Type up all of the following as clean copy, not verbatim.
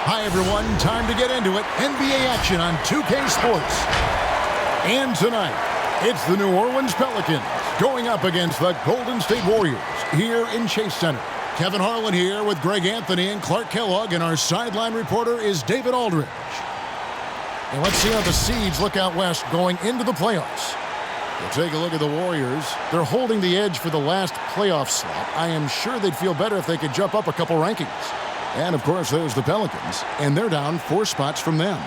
Hi, everyone. Time to get into it. NBA action on 2K Sports. And tonight, it's the New Orleans Pelicans going up against the Golden State Warriors here in Chase Center. Kevin Harlan here with Greg Anthony and Clark Kellogg, and our sideline reporter is David Aldridge. And let's see how the seeds look out west going into the playoffs. We'll take a look at the Warriors. They're holding the edge for the last playoff slot. I am sure they'd feel better if they could jump up a couple rankings. And, of course, there's the Pelicans, and they're down 4 spots from them.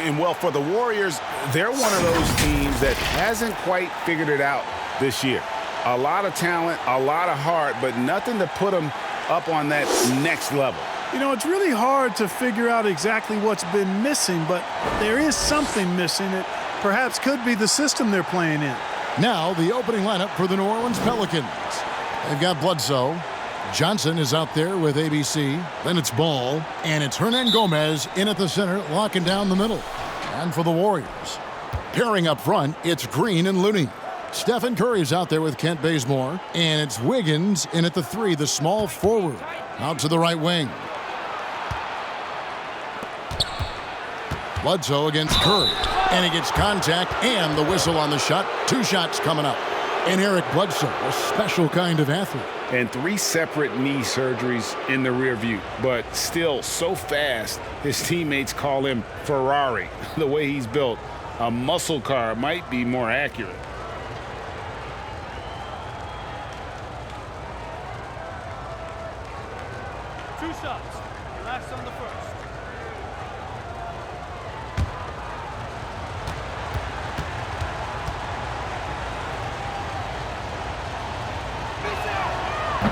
And, well, for the Warriors, they're one of those teams that hasn't quite figured it out this year. A lot of talent, a lot of heart, but nothing to put them up on that next level. You know, it's really hard to figure out exactly what's been missing, but there is something missing. It perhaps could be the system they're playing in. Now, the opening lineup for the New Orleans Pelicans. They've got Bledsoe. Johnson is out there with ABC. Then it's Ball. And it's Hernan Gomez in at the center, locking down the middle. And for the Warriors, pairing up front, it's Green and Looney. Stephen Curry's out there with Kent Bazemore. And it's Wiggins in at the 3, the small forward. Out to the right wing. Bledsoe against Curry. And he gets contact and the whistle on the shot. 2 shots coming up. And Eric Bledsoe, a special kind of athlete. And 3 separate knee surgeries in the rear view, but still so fast, his teammates call him Ferrari. The way he's built, a muscle car might be more accurate. Two shots. Last on the first.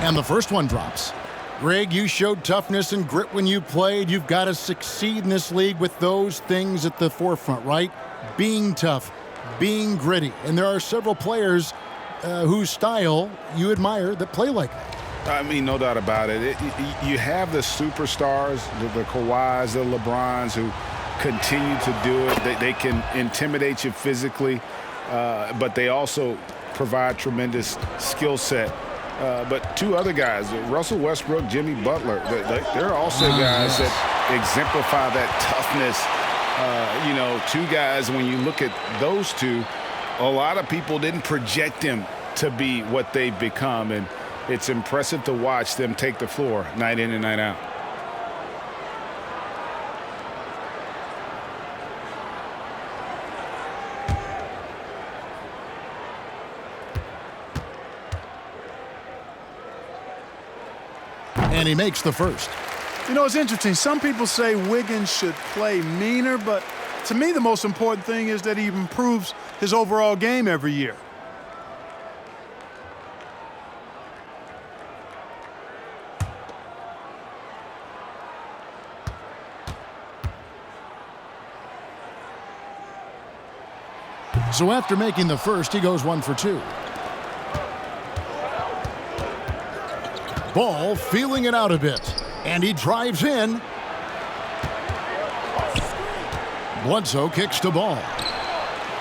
And the first one drops. Greg, you showed toughness and grit when you played. You've got to succeed in this league with those things at the forefront, right? Being tough, being gritty. And there are several players whose style you admire that play like that. I mean, no doubt about it. You have the superstars, the Kawhis, the LeBrons, who continue to do it. They can intimidate you physically, but they also provide tremendous skill set. But 2 other guys, Russell Westbrook, Jimmy Butler, they're also guys that exemplify that toughness. 2 guys, when you look at those 2, a lot of people didn't project them to be what they've become. And it's impressive to watch them take the floor night in and night out. And he makes the first. You know, it's interesting. Some people say Wiggins should play meaner, but to me the most important thing is that he improves his overall game every year. So after making the first, he goes 1 for 2. Ball feeling it out a bit. And he drives in. Bledsoe kicks to Ball.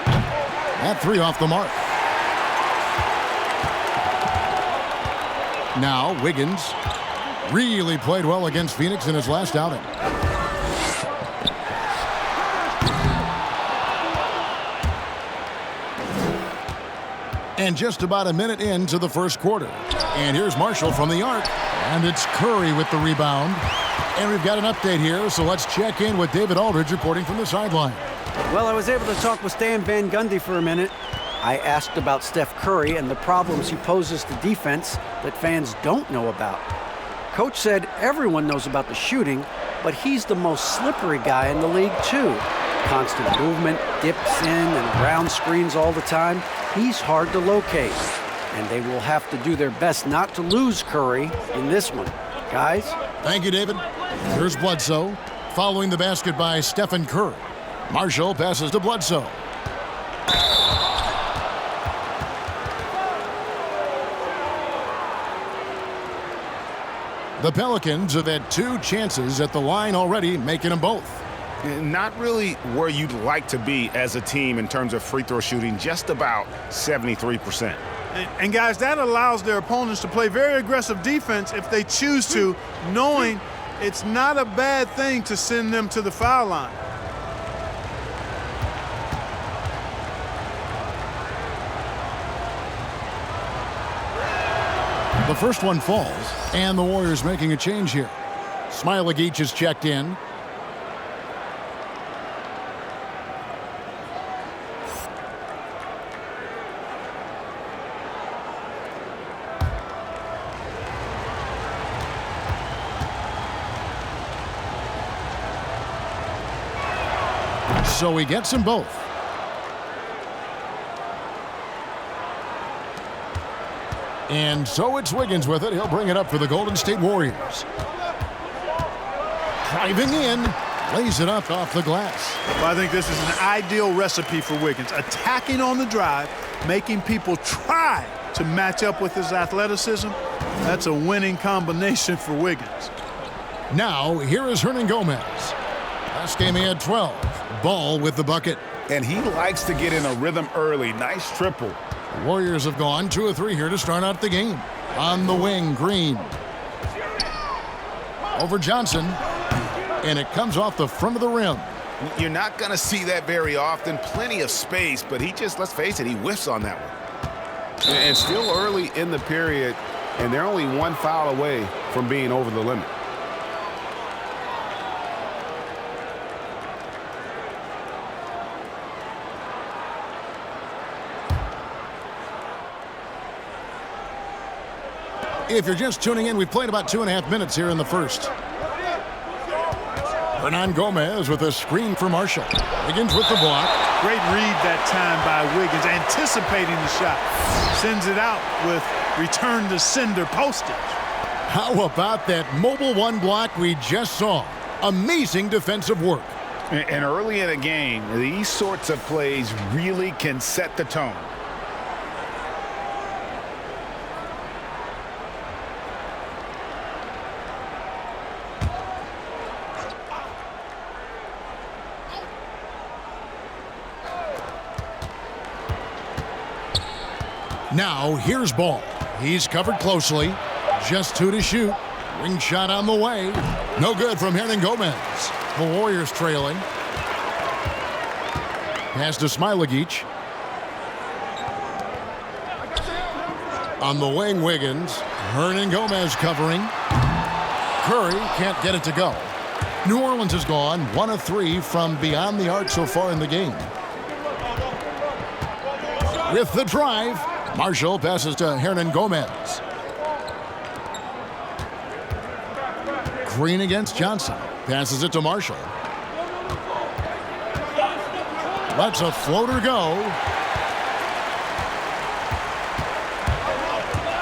That 3 off the mark. Now Wiggins really played well against Phoenix in his last outing. And just about a minute into the first quarter. And here's Marshall from the arc. And it's Curry with the rebound. And we've got an update here, so let's check in with David Aldridge reporting from the sideline. Well, I was able to talk with Stan Van Gundy for a minute. I asked about Steph Curry and the problems he poses to defense that fans don't know about. Coach said everyone knows about the shooting, but he's the most slippery guy in the league, too. Constant movement, dips in and around screens all the time. He's hard to locate, and they will have to do their best not to lose Curry in this one. Guys? Thank you, David. Here's Bledsoe, following the basket by Stephen Curry. Marshall passes to Bledsoe. The Pelicans have had 2 chances at the line already, making them both. Not really where you'd like to be as a team in terms of free throw shooting, just about 73%. And guys, that allows their opponents to play very aggressive defense if they choose to, knowing it's not a bad thing to send them to the foul line. The first one falls, and the Warriors making a change here. Smailagic is checked in. So he gets them both. And so it's Wiggins with it. He'll bring it up for the Golden State Warriors. Driving in, lays it up off the glass. Well, I think this is an ideal recipe for Wiggins. Attacking on the drive, making people try to match up with his athleticism. That's a winning combination for Wiggins. Now, here is Hernan Gomez. Last game he had 12. Ball with the bucket. And he likes to get in a rhythm early. Nice triple. The Warriors have gone 2 of 3 here to start out the game. On the wing, Green. Over Johnson. And it comes off the front of the rim. You're not going to see that very often. Plenty of space, but he just, let's face it, he whiffs on that one. And still early in the period, and they're only 1 foul away from being over the limit. If you're just tuning in, we've played about 2.5 minutes here in the first. Hernan Gomez with a screen for Marshall. Wiggins with the block. Great read that time by Wiggins, anticipating the shot. Sends it out with return to sender postage. How about that mobile one block we just saw? Amazing defensive work. And early in a game, these sorts of plays really can set the tone. Now, here's Ball. He's covered closely. Just 2 to shoot. Ring shot on the way. No good from Hernan Gomez. The Warriors trailing. Pass to Smailagic. On the wing, Wiggins. Hernan Gomez covering. Curry can't get it to go. New Orleans has gone 1 of 3 from beyond the arc so far in the game. With the drive, Marshall passes to Hernan Gomez. Green against Johnson. Passes it to Marshall. Lets a floater go.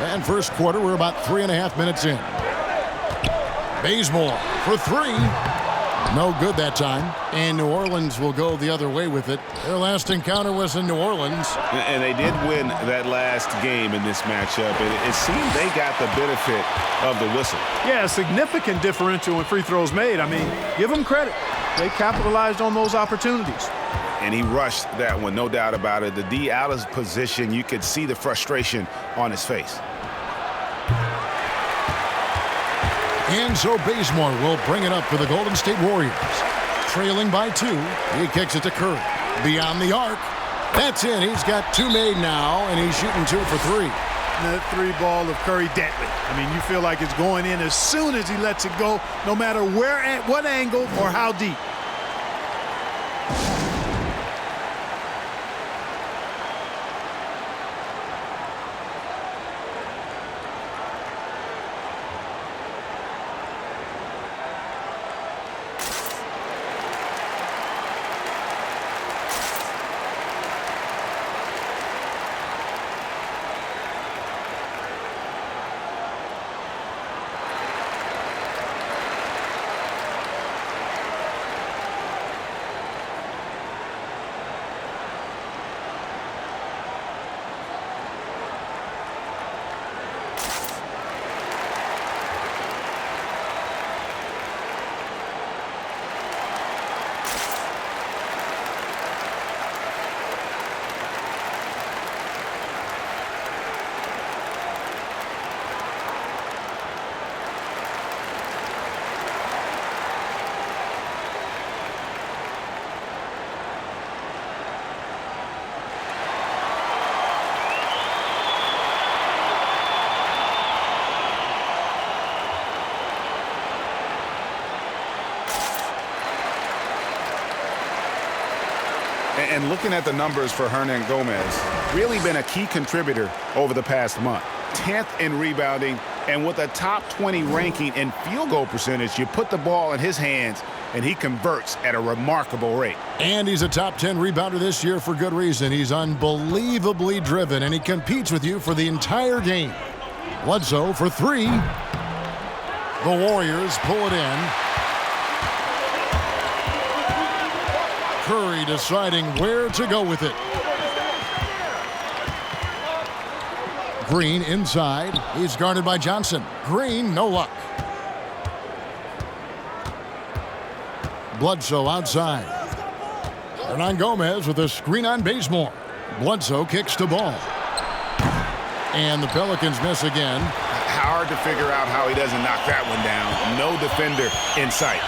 And first quarter, we're about 3.5 minutes in. Bazemore for 3. No good that time. And New Orleans will go the other way with it. Their last encounter was in New Orleans. And they did win that last game in this matchup. It seemed they got the benefit of the whistle. Yeah, a significant differential when free throws made. I mean, give them credit. They capitalized on those opportunities. And he rushed that one, no doubt about it. The D out of position, you could see the frustration on his face. And so Bazemore will bring it up for the Golden State Warriors. Trailing by 2. He kicks it to Curry. Beyond the arc. That's in. He's got 2 made now, and he's shooting 2 for 3. That 3 ball of Curry deadly. I mean, you feel like it's going in as soon as he lets it go, no matter where, at what angle, or how deep. And looking at the numbers for Hernan Gomez, really been a key contributor over the past month. 10th in rebounding, and with a top 20 ranking in field goal percentage, you put the ball in his hands, and he converts at a remarkable rate. And he's a top 10 rebounder this year for good reason. He's unbelievably driven, and he competes with you for the entire game. Bledsoe for three. The Warriors pull it in. Curry deciding where to go with it. Green inside. He's guarded by Johnson. Green, no luck. Bledsoe outside. Hernan Gomez with a screen on Bazemore. Bledsoe kicks to ball. And the Pelicans miss again. Hard to figure out how he doesn't knock that one down. No defender in sight.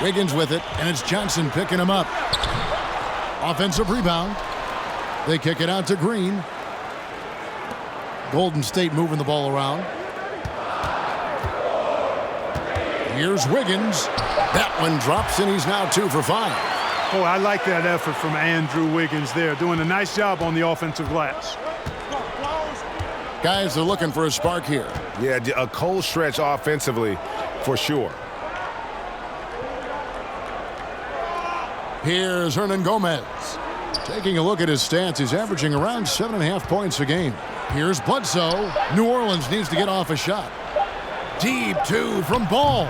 Wiggins with it, and it's Johnson picking him up. Offensive rebound. They kick it out to Green. Golden State moving the ball around. Here's Wiggins. That one drops, and he's now 2 for 5. Oh, I like that effort from Andrew Wiggins there, doing a nice job on the offensive glass. Guys are looking for a spark here. Yeah, a cold stretch offensively for sure. Here's Hernan Gomez. Taking a look at his stats, he's averaging around 7.5 points a game. Here's Bledsoe. New Orleans needs to get off a shot. Deep 2 from Ball.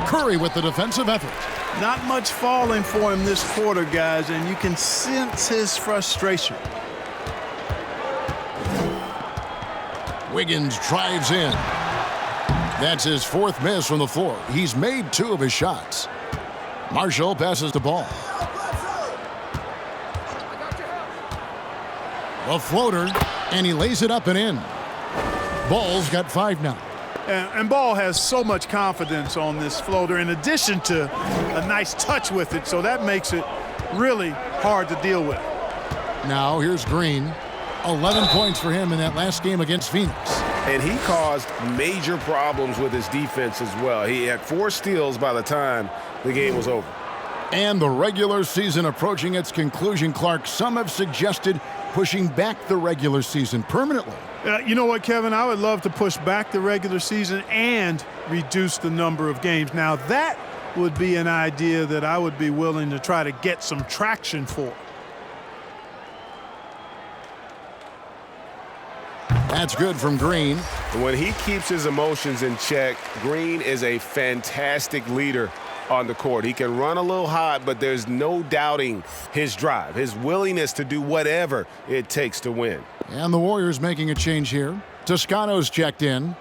Curry with the defensive effort. Not much falling for him this quarter, guys, and you can sense his frustration. Wiggins drives in. That's his 4th miss from the floor. He's made 2 of his shots. Marshall passes the ball. A floater, and he lays it up and in. Ball's got 5 now. And Ball has so much confidence on this floater, in addition to a nice touch with it, so that makes it really hard to deal with. Now here's Green. 11 points for him in that last game against Phoenix. And he caused major problems with his defense as well. He had 4 steals by the time the game was over. And the regular season approaching its conclusion, Clark. Some have suggested pushing back the regular season permanently. You know what, Kevin? I would love to push back the regular season and reduce the number of games. Now, that would be an idea that I would be willing to try to get some traction for. That's good from Green. When he keeps his emotions in check, Green is a fantastic leader on the court. He can run a little hot, but there's no doubting his drive, his willingness to do whatever it takes to win. And the Warriors making a change here. Toscano's checked in.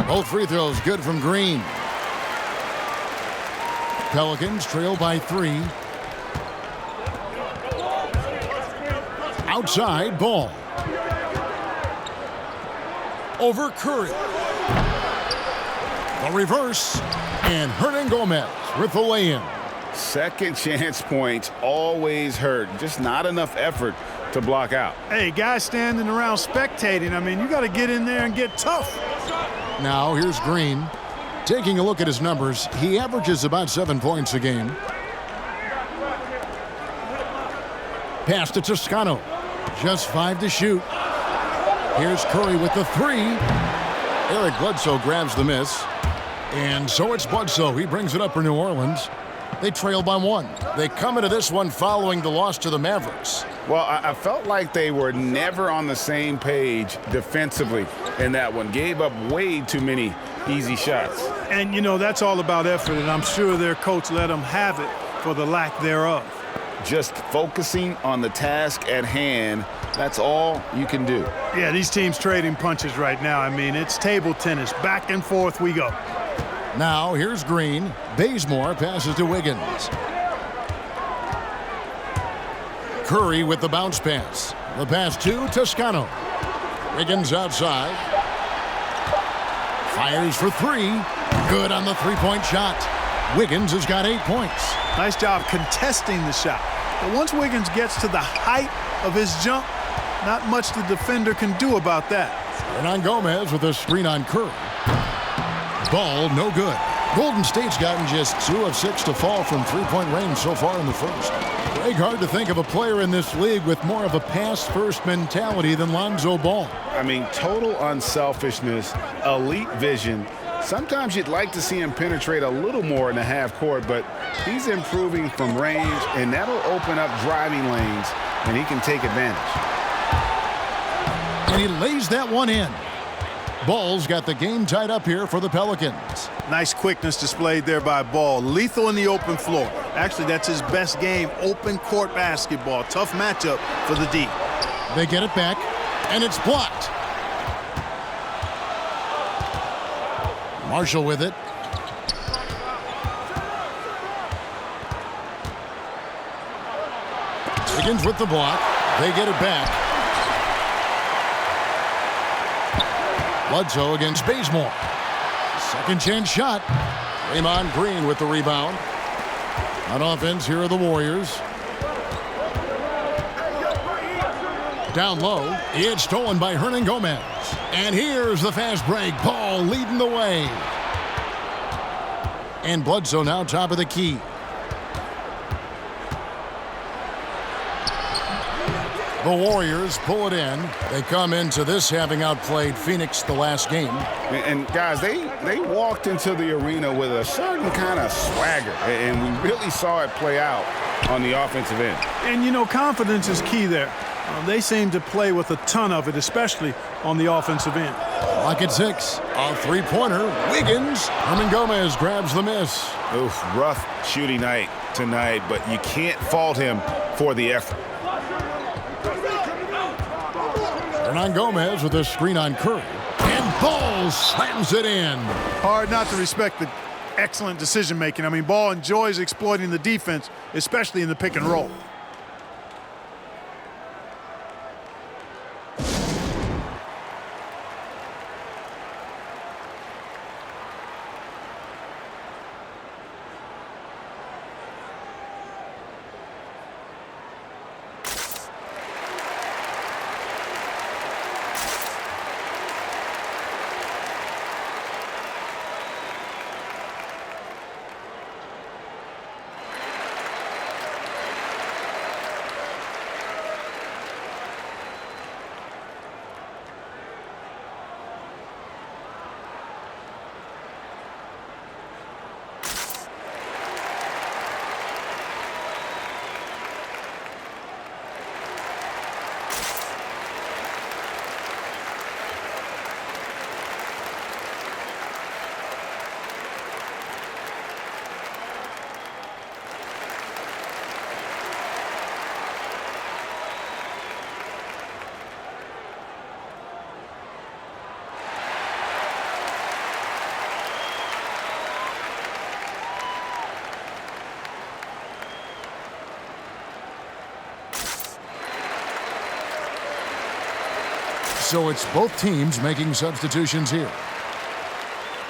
Both free throws good from Green. Pelicans trail by 3. Outside, Ball. Over Curry. The reverse, and Hernan Gomez with the lay-in. Second chance points always hurt. Just not enough effort to block out. Hey, guys standing around spectating, I mean, you got to get in there and get tough. Now here's Green. Taking a look at his numbers, he averages about 7 points a game. Pass to Toscano. Just 5 to shoot. Here's Curry with the 3. Eric Bledsoe grabs the miss. And so it's Bledsoe. He brings it up for New Orleans. They trail by 1. They come into this one following the loss to the Mavericks. Well, I felt like they were never on the same page defensively in that one. Gave up way too many easy shots. And, you know, that's all about effort, and I'm sure their coach let them have it for the lack thereof. Just focusing on the task at hand, that's all you can do. Yeah, these teams trading punches right now. I mean, it's table tennis. Back and forth we go. Now here's Green. Bazemore passes to Wiggins. Curry with the bounce pass. The pass to Toscano. Wiggins outside. Fires for 3. Good on the 3-point shot. Wiggins has got 8 points. Nice job contesting the shot. But once Wiggins gets to the height of his jump, not much the defender can do about that. Hernan Gomez with a screen on Curry. Ball no good. Golden State's gotten just 2 of 6 to fall from three-point range so far in the first. Greg, hard to think of a player in this league with more of a pass-first mentality than Lonzo Ball. I mean, total unselfishness, elite vision. Sometimes you'd like to see him penetrate a little more in the half court, but he's improving from range, and that'll open up driving lanes, and he can take advantage. And he lays that one in. Ball's got the game tied up here for the Pelicans. Nice quickness displayed there by Ball. Lethal in the open floor. Actually, that's his best game, open court basketball. Tough matchup for the D. They get it back, and it's blocked. Marshall with it. Wiggins with the block. They get it back. Bledsoe against Bazemore. Second chance shot. Draymond Green with the rebound. On offense, here are the Warriors. Down low. It's stolen by Hernan Gomez. And here's the fast break. Ball leading the way. And Bledsoe now top of the key. The Warriors pull it in. They come into this having outplayed Phoenix the last game. And guys, they walked into the arena with a certain kind of swagger, and we really saw it play out on the offensive end. And, you know, confidence is key there. They seem to play with a ton of it, especially on the offensive end. Clock at 6. A three-pointer. Wiggins. Hernan Gomez grabs the miss. Oof, rough shooting night tonight, but you can't fault him for the effort. Hernan Gomez with a screen on Curry. And Ball slams it in. Hard not to respect the excellent decision-making. I mean, Ball enjoys exploiting the defense, especially in the pick and roll. So it's both teams making substitutions here.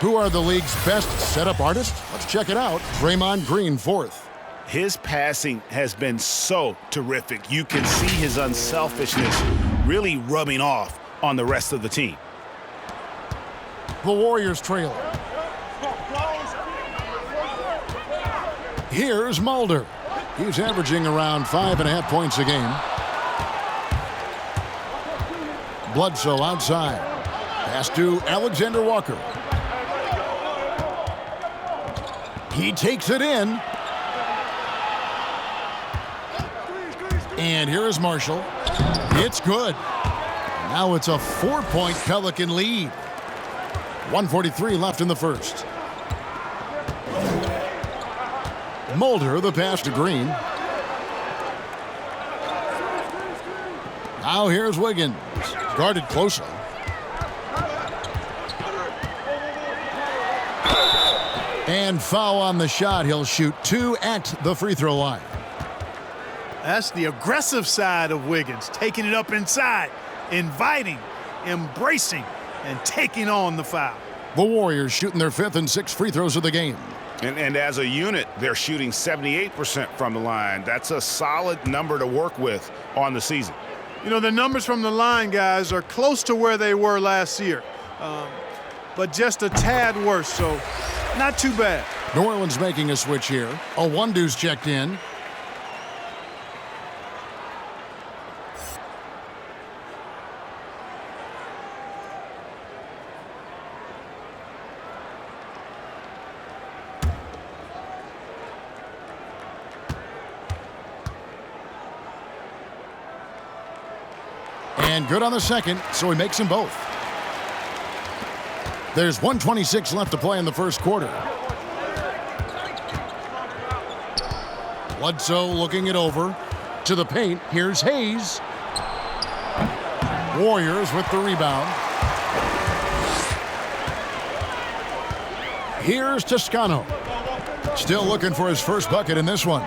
Who are the league's best setup artists? Let's check it out. Draymond Green, fourth. His passing has been so terrific. You can see his unselfishness really rubbing off on the rest of the team. The Warriors trailer. Here's Mulder. He's averaging around 5.5 points a game. Bledsoe outside. Pass to Alexander Walker. He takes it in. And here is Marshall. It's good. Now it's a 4-point Pelican lead. 1:43 left in the first. Mulder, the pass to Green. Now here's Wiggins. Guarded closely. And foul on the shot. He'll shoot 2 at the free throw line. That's the aggressive side of Wiggins, taking it up inside, inviting, embracing, and taking on the foul. The Warriors shooting their 5th and 6th free throws of the game. And as a unit, they're shooting 78% from the line. That's a solid number to work with on the season. You know, the numbers from the line, guys, are close to where they were last year. but just a tad worse, so not too bad. New Orleans making a switch here. Owundu's checked in. And good on the second, so he makes them both. There's 1:26 left to play in the first quarter. Bledsoe looking it over to the paint. Here's Hayes. Warriors with the rebound. Here's Toscano. Still looking for his first bucket in this one.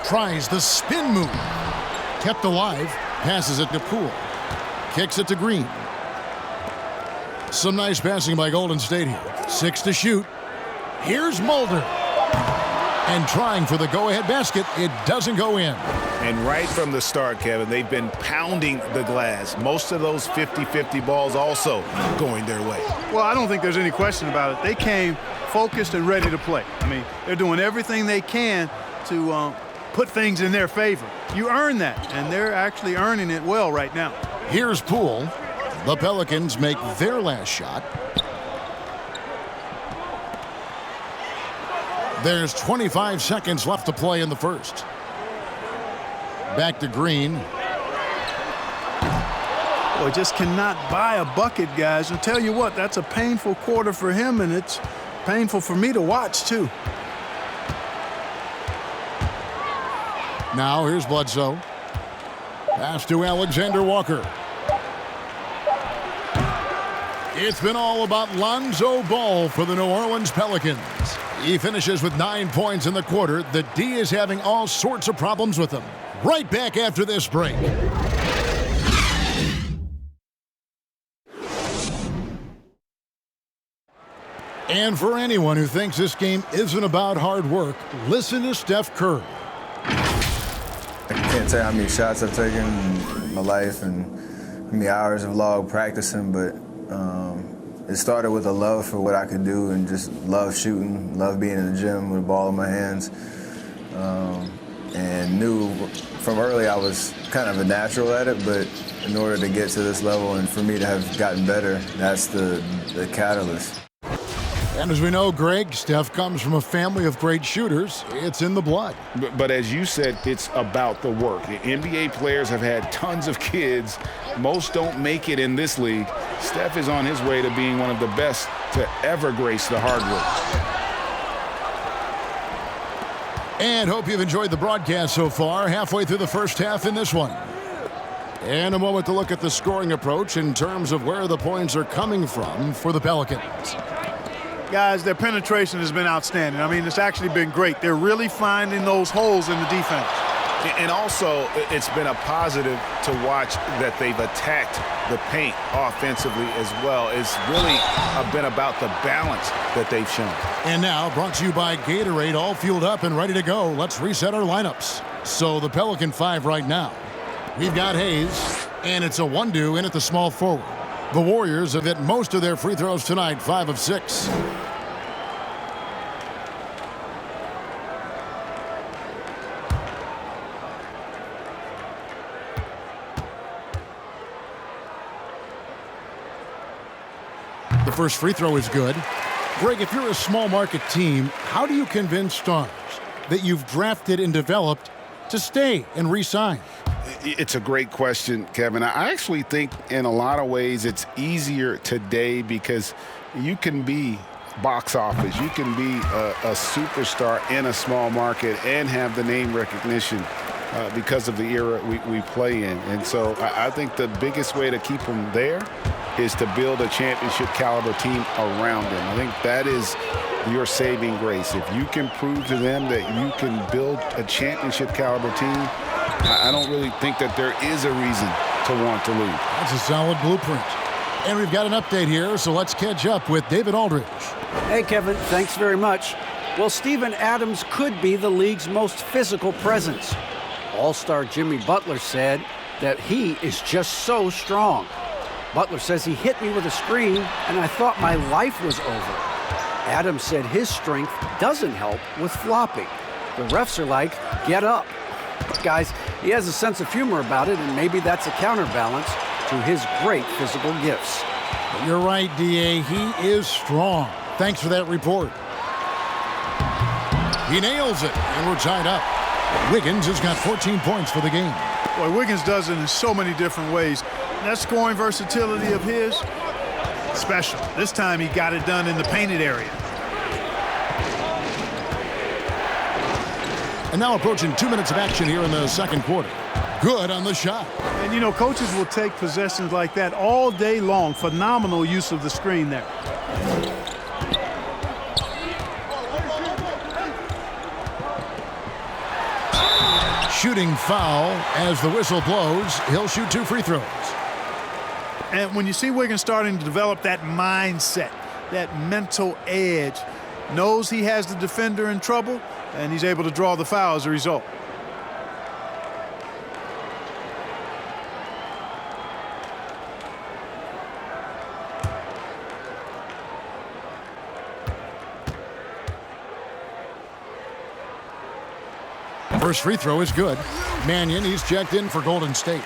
Tries the spin move. Kept alive. Passes it to Poole. Kicks it to Green. Some nice passing by Golden State here. 6 to shoot. Here's Mulder. And trying for the go-ahead basket. It doesn't go in. And right from the start, Kevin, they've been pounding the glass. Most of those 50-50 balls also going their way. Well, I don't think there's any question about it. They came focused and ready to play. I mean, they're doing everything they can to put things in their favor. You earn that, and they're actually earning it well right now. Here's Poole. The Pelicans make their last shot. There's 25 seconds left to play in the first. Back to Green. Boy, just cannot buy a bucket, guys. And tell you what, that's a painful quarter for him, and it's painful for me to watch, too. Now here's Bledsoe. Pass to Alexander Walker. It's been all about Lonzo Ball for the New Orleans Pelicans. He finishes with 9 points in the quarter. The D is having all sorts of problems with him. Right back after this break. And for anyone who thinks this game isn't about hard work, listen to Steph Curry. I can't tell how many shots I've taken in my life and how many hours of log practicing, but it started with a love for what I could do and just love shooting, love being in the gym with a ball in my hands, and knew from early I was kind of a natural at it, but in order to get to this level and for me to have gotten better, that's the catalyst. And as we know, Greg, Steph comes from a family of great shooters. It's in the blood. But as you said, it's about the work. The NBA players have had tons of kids. Most don't make it in this league. Steph is on his way to being one of the best to ever grace the hardwood. And hope you've enjoyed the broadcast so far. Halfway through the first half in this one. And a moment to look at the scoring approach in terms of where the points are coming from for the Pelicans. Guys, their penetration has been outstanding. I mean, it's actually been great. They're really finding those holes in the defense. And also, it's been a positive to watch that they've attacked the paint offensively as well. It's really been about the balance that they've shown. And now, brought to you by Gatorade, all fueled up and ready to go. Let's reset our lineups. So the Pelican 5 right now. We've got Hayes, and it's Owundu in at the small forward. The Warriors have hit most of their free throws tonight, 5 of 6. The first free throw is good. Greg, if you're a small market team, how do you convince stars that you've drafted and developed to stay and re-sign? It's a great question, Kevin. I actually think in a lot of ways it's easier today because you can be box office. You can be a superstar in a small market and have the name recognition because of the era we play in. And so I think the biggest way to keep them there is to build a championship caliber team around them. I think that is your saving grace. If you can prove to them that you can build a championship caliber team, I don't really think that there is a reason to want to leave. That's a solid blueprint. And we've got an update here, so let's catch up with David Aldridge. Hey, Kevin, thanks very much. Well, Steven Adams could be the league's most physical presence. All-star Jimmy Butler said that he is just so strong. Butler says he hit me with a screen, and I thought my life was over. Adams said his strength doesn't help with flopping. The refs are like, get up. But guys, he has a sense of humor about it, and maybe that's a counterbalance to his great physical gifts. You're right, D.A. He is strong. Thanks for that report. He nails it, and we're tied up. Wiggins has got 14 points for the game. Boy, Wiggins does it in so many different ways. That scoring versatility of his, special. This time he got it done in the painted area. And now approaching 2 minutes of action here in the second quarter. Good on the shot. And, you know, coaches will take possessions like that all day long. Phenomenal use of the screen there. Shooting foul as the whistle blows. He'll shoot 2 free throws. And when you see Wiggins starting to develop that mindset, that mental edge, knows he has the defender in trouble, and he's able to draw the foul as a result. First free throw is good. Mannion, he's checked in for Golden State.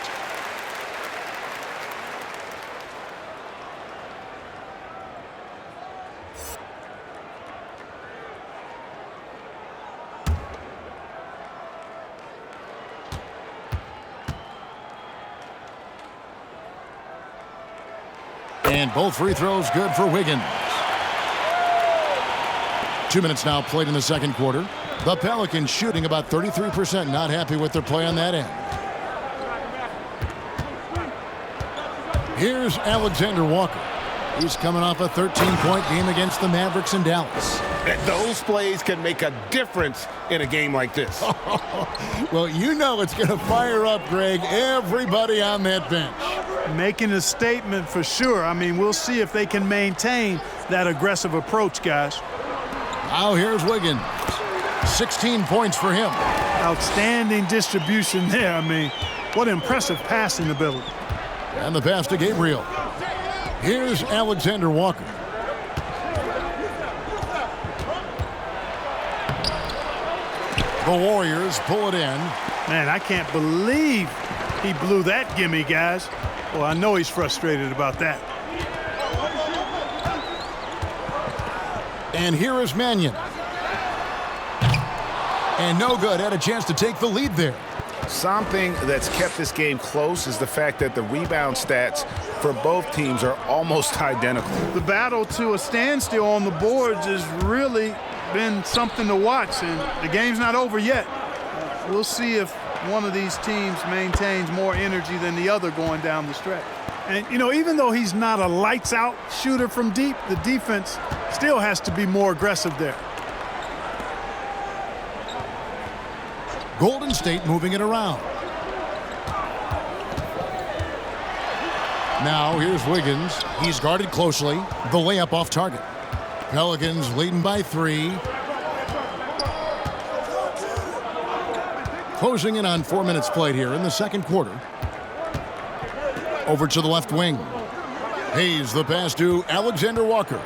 And both free throws good for Wiggins. 2 minutes now played in the second quarter. The Pelicans shooting about 33%. Not happy with their play on that end. Here's Alexander Walker. He's coming off a 13-point game against the Mavericks in Dallas. Those plays can make a difference in a game like this. Well, you know it's going to fire up, Greg, everybody on that bench. Making a statement for sure. I mean, we'll see if they can maintain that aggressive approach, guys. Now here's Wiggins. 16 points for him. Outstanding distribution there. I mean, what impressive passing ability. And the pass to Gabriel. Here's Alexander Walker. The Warriors pull it in. Man, I can't believe he blew that gimme, guys. Well, I know he's frustrated about that. And here is Mannion. And no good. Had a chance to take the lead there. Something that's kept this game close is the fact that the rebound stats for both teams are almost identical. The battle to a standstill on the boards has really been something to watch, and the game's not over yet. We'll see if one of these teams maintains more energy than the other going down the stretch. And, you know, even though he's not a lights-out shooter from deep, the defense still has to be more aggressive there. Golden State moving it around. Now here's Wiggins. He's guarded closely. The layup off target. Pelicans leading by 3. Closing in on 4 minutes played here in the second quarter. Over to the left wing. Hayes the pass to Alexander Walker.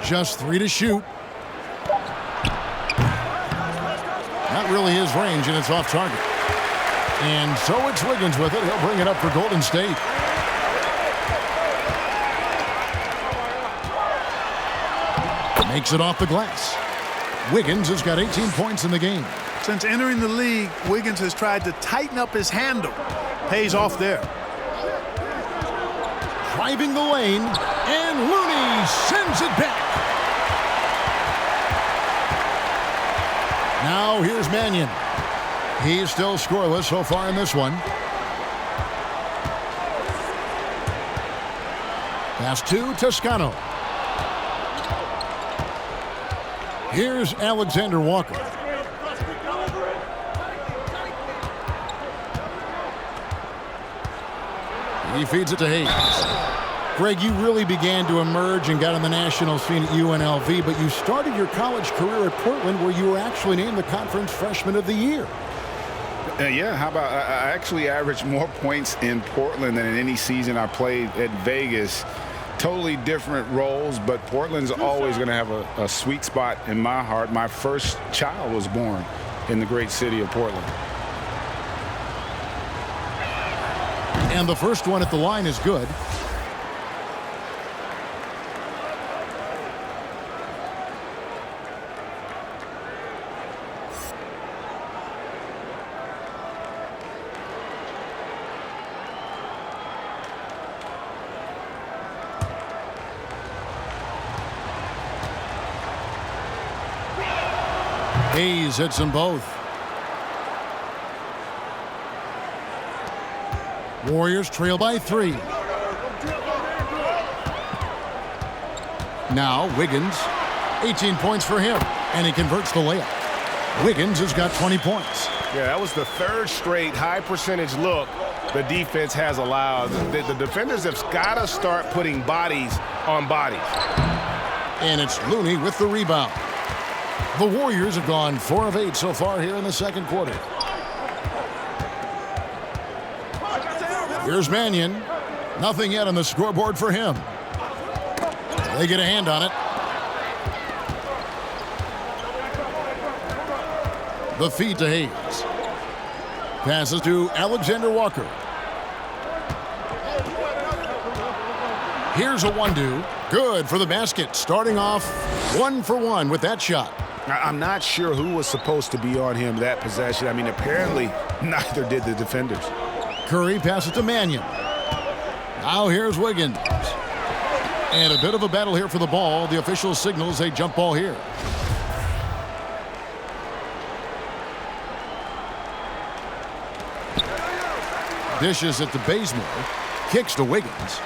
Just 3 to shoot. Not really his range, and it's off target. And so it's Wiggins with it. He'll bring it up for Golden State. Makes it off the glass. Wiggins has got 18 points in the game. Since entering the league, Wiggins has tried to tighten up his handle. Pays off there. Driving the lane, and Looney sends it back. Now here's Mannion. He's still scoreless so far in this one. Pass to Toscano. Here's Alexander Walker. He feeds it to Hayes. Greg, you really began to emerge and got on the national scene at UNLV, but you started your college career at Portland, where you were actually named the Conference Freshman of the Year. Yeah, how about I actually averaged more points in Portland than in any season I played at Vegas. Totally different roles, but Portland's always going to have a sweet spot in my heart. My first child was born in the great city of Portland. And the first one at the line is good. Hayes hits them both. Warriors trail by 3. Now Wiggins, 18 points for him, and he converts the layup. Wiggins has got 20 points. Yeah, that was the third straight high percentage look the defense has allowed. The defenders have got to start putting bodies on bodies. And it's Looney with the rebound. The Warriors have gone 4 of 8 so far here in the second quarter. Here's Mannion. Nothing yet on the scoreboard for him. They get a hand on it. The feed to Hayes. Passes to Alexander Walker. Here's a 1-2. Good for the basket. Starting off 1 for 1 with that shot. I'm not sure who was supposed to be on him that possession. I mean, apparently neither did the defenders. Curry passes to Mannion. Now here's Wiggins. And a bit of a battle here for the ball. The official signals a jump ball here. Dishes it to Bazemore. Kicks to Wiggins.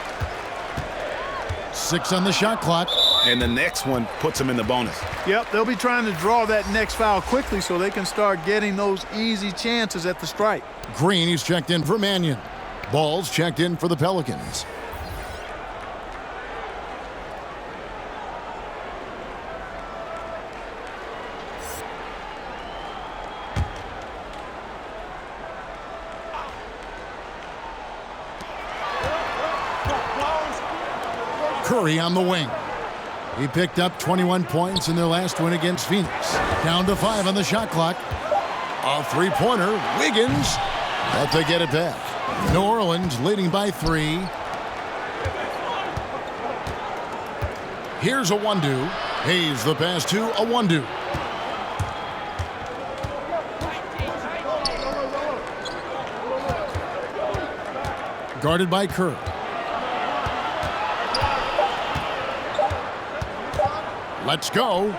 6 on the shot clock. And the next one puts him in the bonus. Yep, they'll be trying to draw that next foul quickly so they can start getting those easy chances at the stripe. Green, he's checked in for Mannion. Ball's checked in for the Pelicans. Curry on the wing. He picked up 21 points in their last win against Phoenix. Down to 5 on the shot clock. A three-pointer. Wiggins. But they get it back. New Orleans leading by 3. Here's a 1-2. Hayes the pass to a 1-2. Guarded by Kerr. Let's go.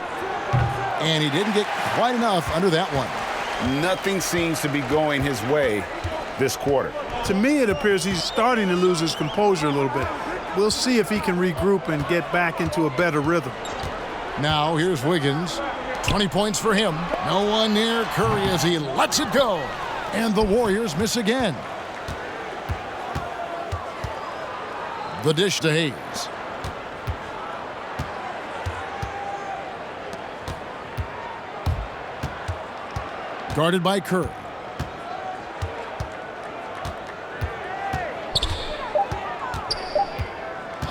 And he didn't get quite enough under that one. Nothing seems to be going his way this quarter. To me, it appears he's starting to lose his composure a little bit. We'll see if he can regroup and get back into a better rhythm. Now here's Wiggins. 20 points for him. No one near Curry as he lets it go. And the Warriors miss again. The dish to Hayes. Guarded by Kerr.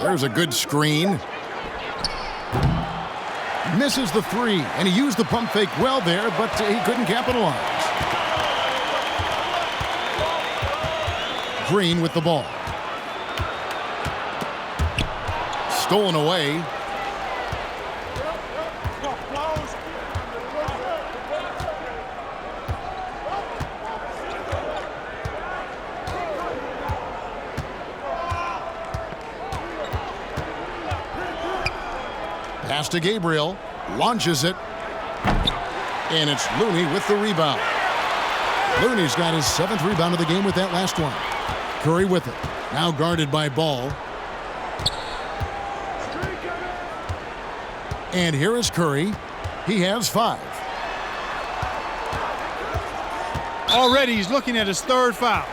There's a good screen. Misses the 3, and he used the pump fake well there, but he couldn't capitalize. Green with the ball. Stolen away. Pass to Gabriel, launches it, and it's Looney with the rebound. Looney's got his 7th rebound of the game with that last one. Curry with it, now guarded by Ball. And here is Curry. He has 5. Already he's looking at his 3rd foul.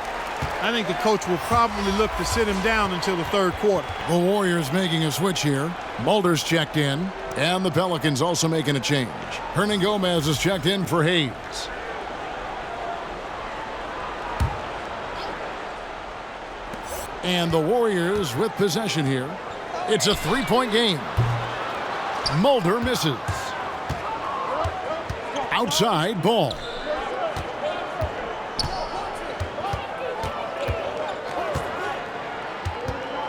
I think the coach will probably look to sit him down until the 3rd quarter. The Warriors making a switch here. Mulder's checked in, and the Pelicans also making a change. Hernan Gomez is checked in for Hayes. And the Warriors with possession here. It's a three-point game. Mulder misses. Outside ball.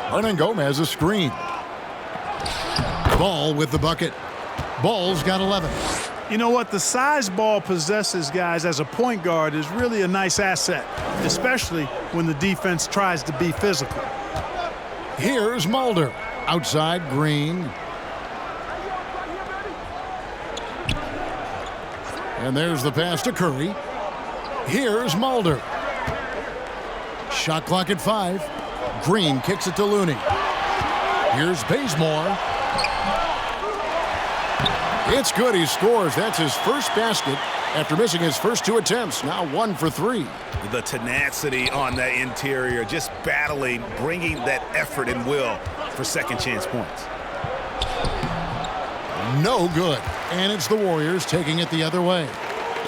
Hernangomez a screen. Ball with the bucket. Ball's got 11. You know what? The size Ball possesses, guys, as a point guard is really a nice asset, especially when the defense tries to be physical. Here's Mulder. Outside Green. And there's the pass to Curry. Here's Mulder. Shot clock at 5. Green kicks it to Looney. Here's Bazemore. It's good. He scores. That's his first basket after missing his first 2 attempts. Now 1 for 3. The tenacity on that interior, just battling, bringing that effort and will for second chance points. No good. And it's the Warriors taking it the other way.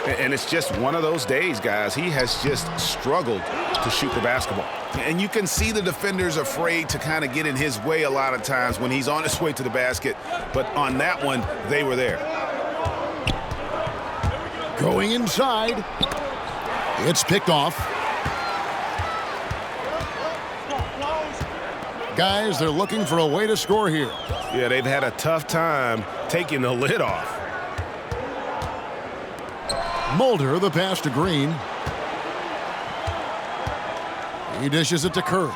And it's just one of those days, guys. He has just struggled to shoot the basketball. And you can see the defenders afraid to kind of get in his way a lot of times when he's on his way to the basket. But on that one, they were there. Going inside. It's picked off. Guys, they're looking for a way to score here. Yeah, they've had a tough time taking the lid off. Mulder, the pass to Green. He dishes it to Curry.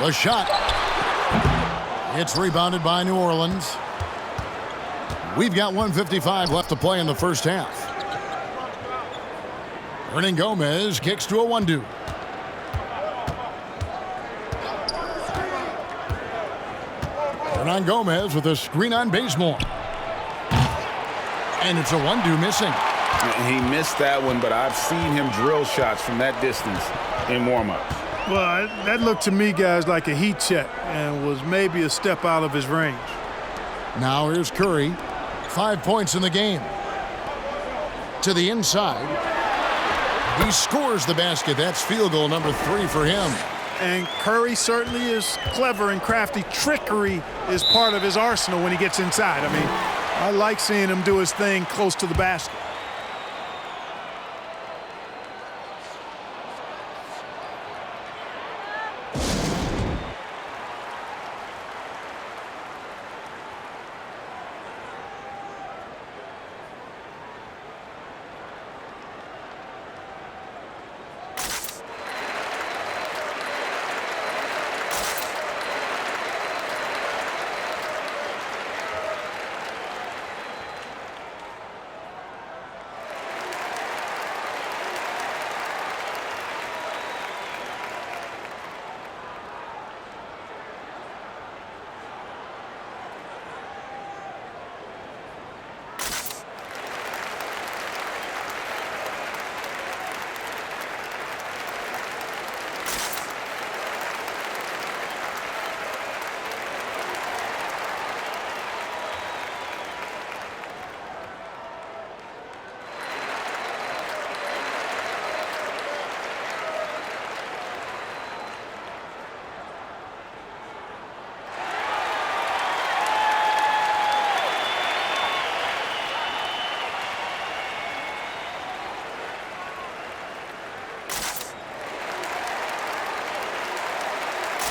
The shot. It's rebounded by New Orleans. We've got 1:55 left to play in the first half. Hernangomez kicks to a 1-2. Hernangomez with a screen on Bazemore. And it's a 1-2 missing. He missed that one, but I've seen him drill shots from that distance in warm-ups. Well, that looked to me, guys, like a heat check and was maybe a step out of his range. Now here's Curry. 5 points in the game. To the inside. He scores the basket. That's field goal number 3 for him. And Curry certainly is clever and crafty. Trickery is part of his arsenal when he gets inside. I mean, I like seeing him do his thing close to the basket.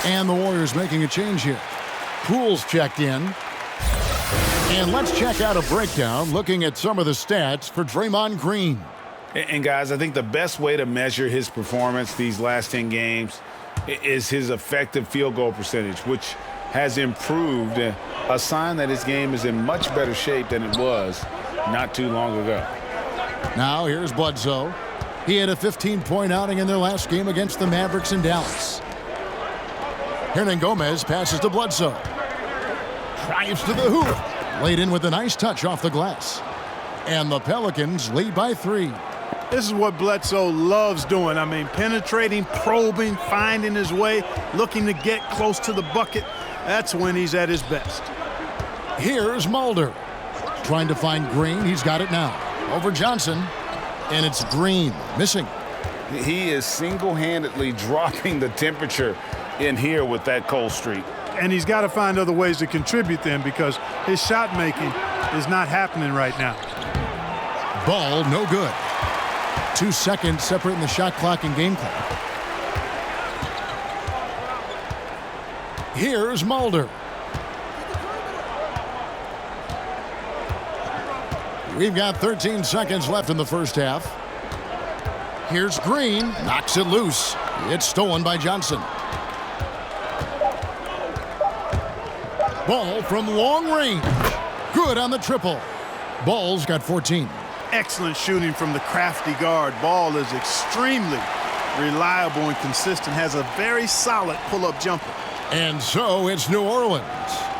And the Warriors making a change here. Poole's checked in. And let's check out a breakdown looking at some of the stats for Draymond Green. And guys, I think the best way to measure his performance these last 10 games is his effective field goal percentage, which has improved, a sign that his game is in much better shape than it was not too long ago. Now here's Bledsoe. He had a 15-point outing in their last game against the Mavericks in Dallas. Hernangomez passes to Bledsoe. Drives to the hoop. Laid in with a nice touch off the glass. And the Pelicans lead by 3. This is what Bledsoe loves doing. I mean, penetrating, probing, finding his way, looking to get close to the bucket. That's when he's at his best. Here's Mulder. Trying to find Green. He's got it now. Over Johnson. And it's Green. Missing. He is single-handedly dropping the temperature in here with that cold streak. And he's got to find other ways to contribute then, because his shot making is not happening right now. Ball no good. 2 seconds separating the shot clock and game clock. Here's Mulder. We've got 13 seconds left in the first half. Here's Green, knocks it loose. It's stolen by Johnson. Ball from long range. Good on the triple. Ball's got 14. Excellent shooting from the crafty guard. Ball is extremely reliable and consistent, has a very solid pull-up jumper. And so it's New Orleans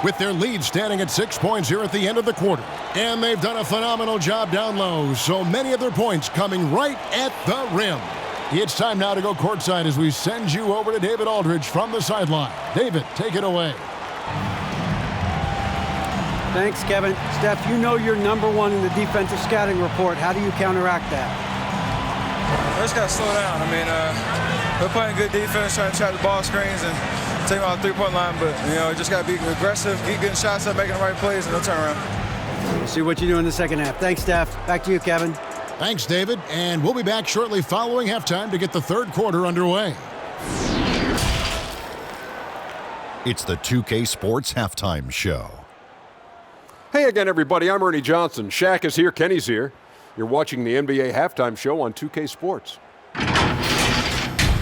with their lead standing at 6 points here at the end of the quarter. And they've done a phenomenal job down low, so many of their points coming right at the rim. It's time now to go courtside as we send you over to David Aldridge from the sideline. David, take it away. Thanks, Kevin. Steph, you know you're #1 in the defensive scouting report. How do you counteract that? I just got to slow down. I mean, we're playing good defense, trying to trap the ball screens and take them out the three-point line. But, you know, just got to be aggressive, keep getting shots up, making the right plays, and no turnaround. We'll see what you do in the second half. Thanks, Steph. Back to you, Kevin. Thanks, David. And we'll be back shortly following halftime to get the third quarter underway. It's the 2K Sports Halftime Show. Hey again, everybody. I'm Ernie Johnson. Shaq is here. Kenny's here. You're watching the NBA Halftime Show on 2K Sports.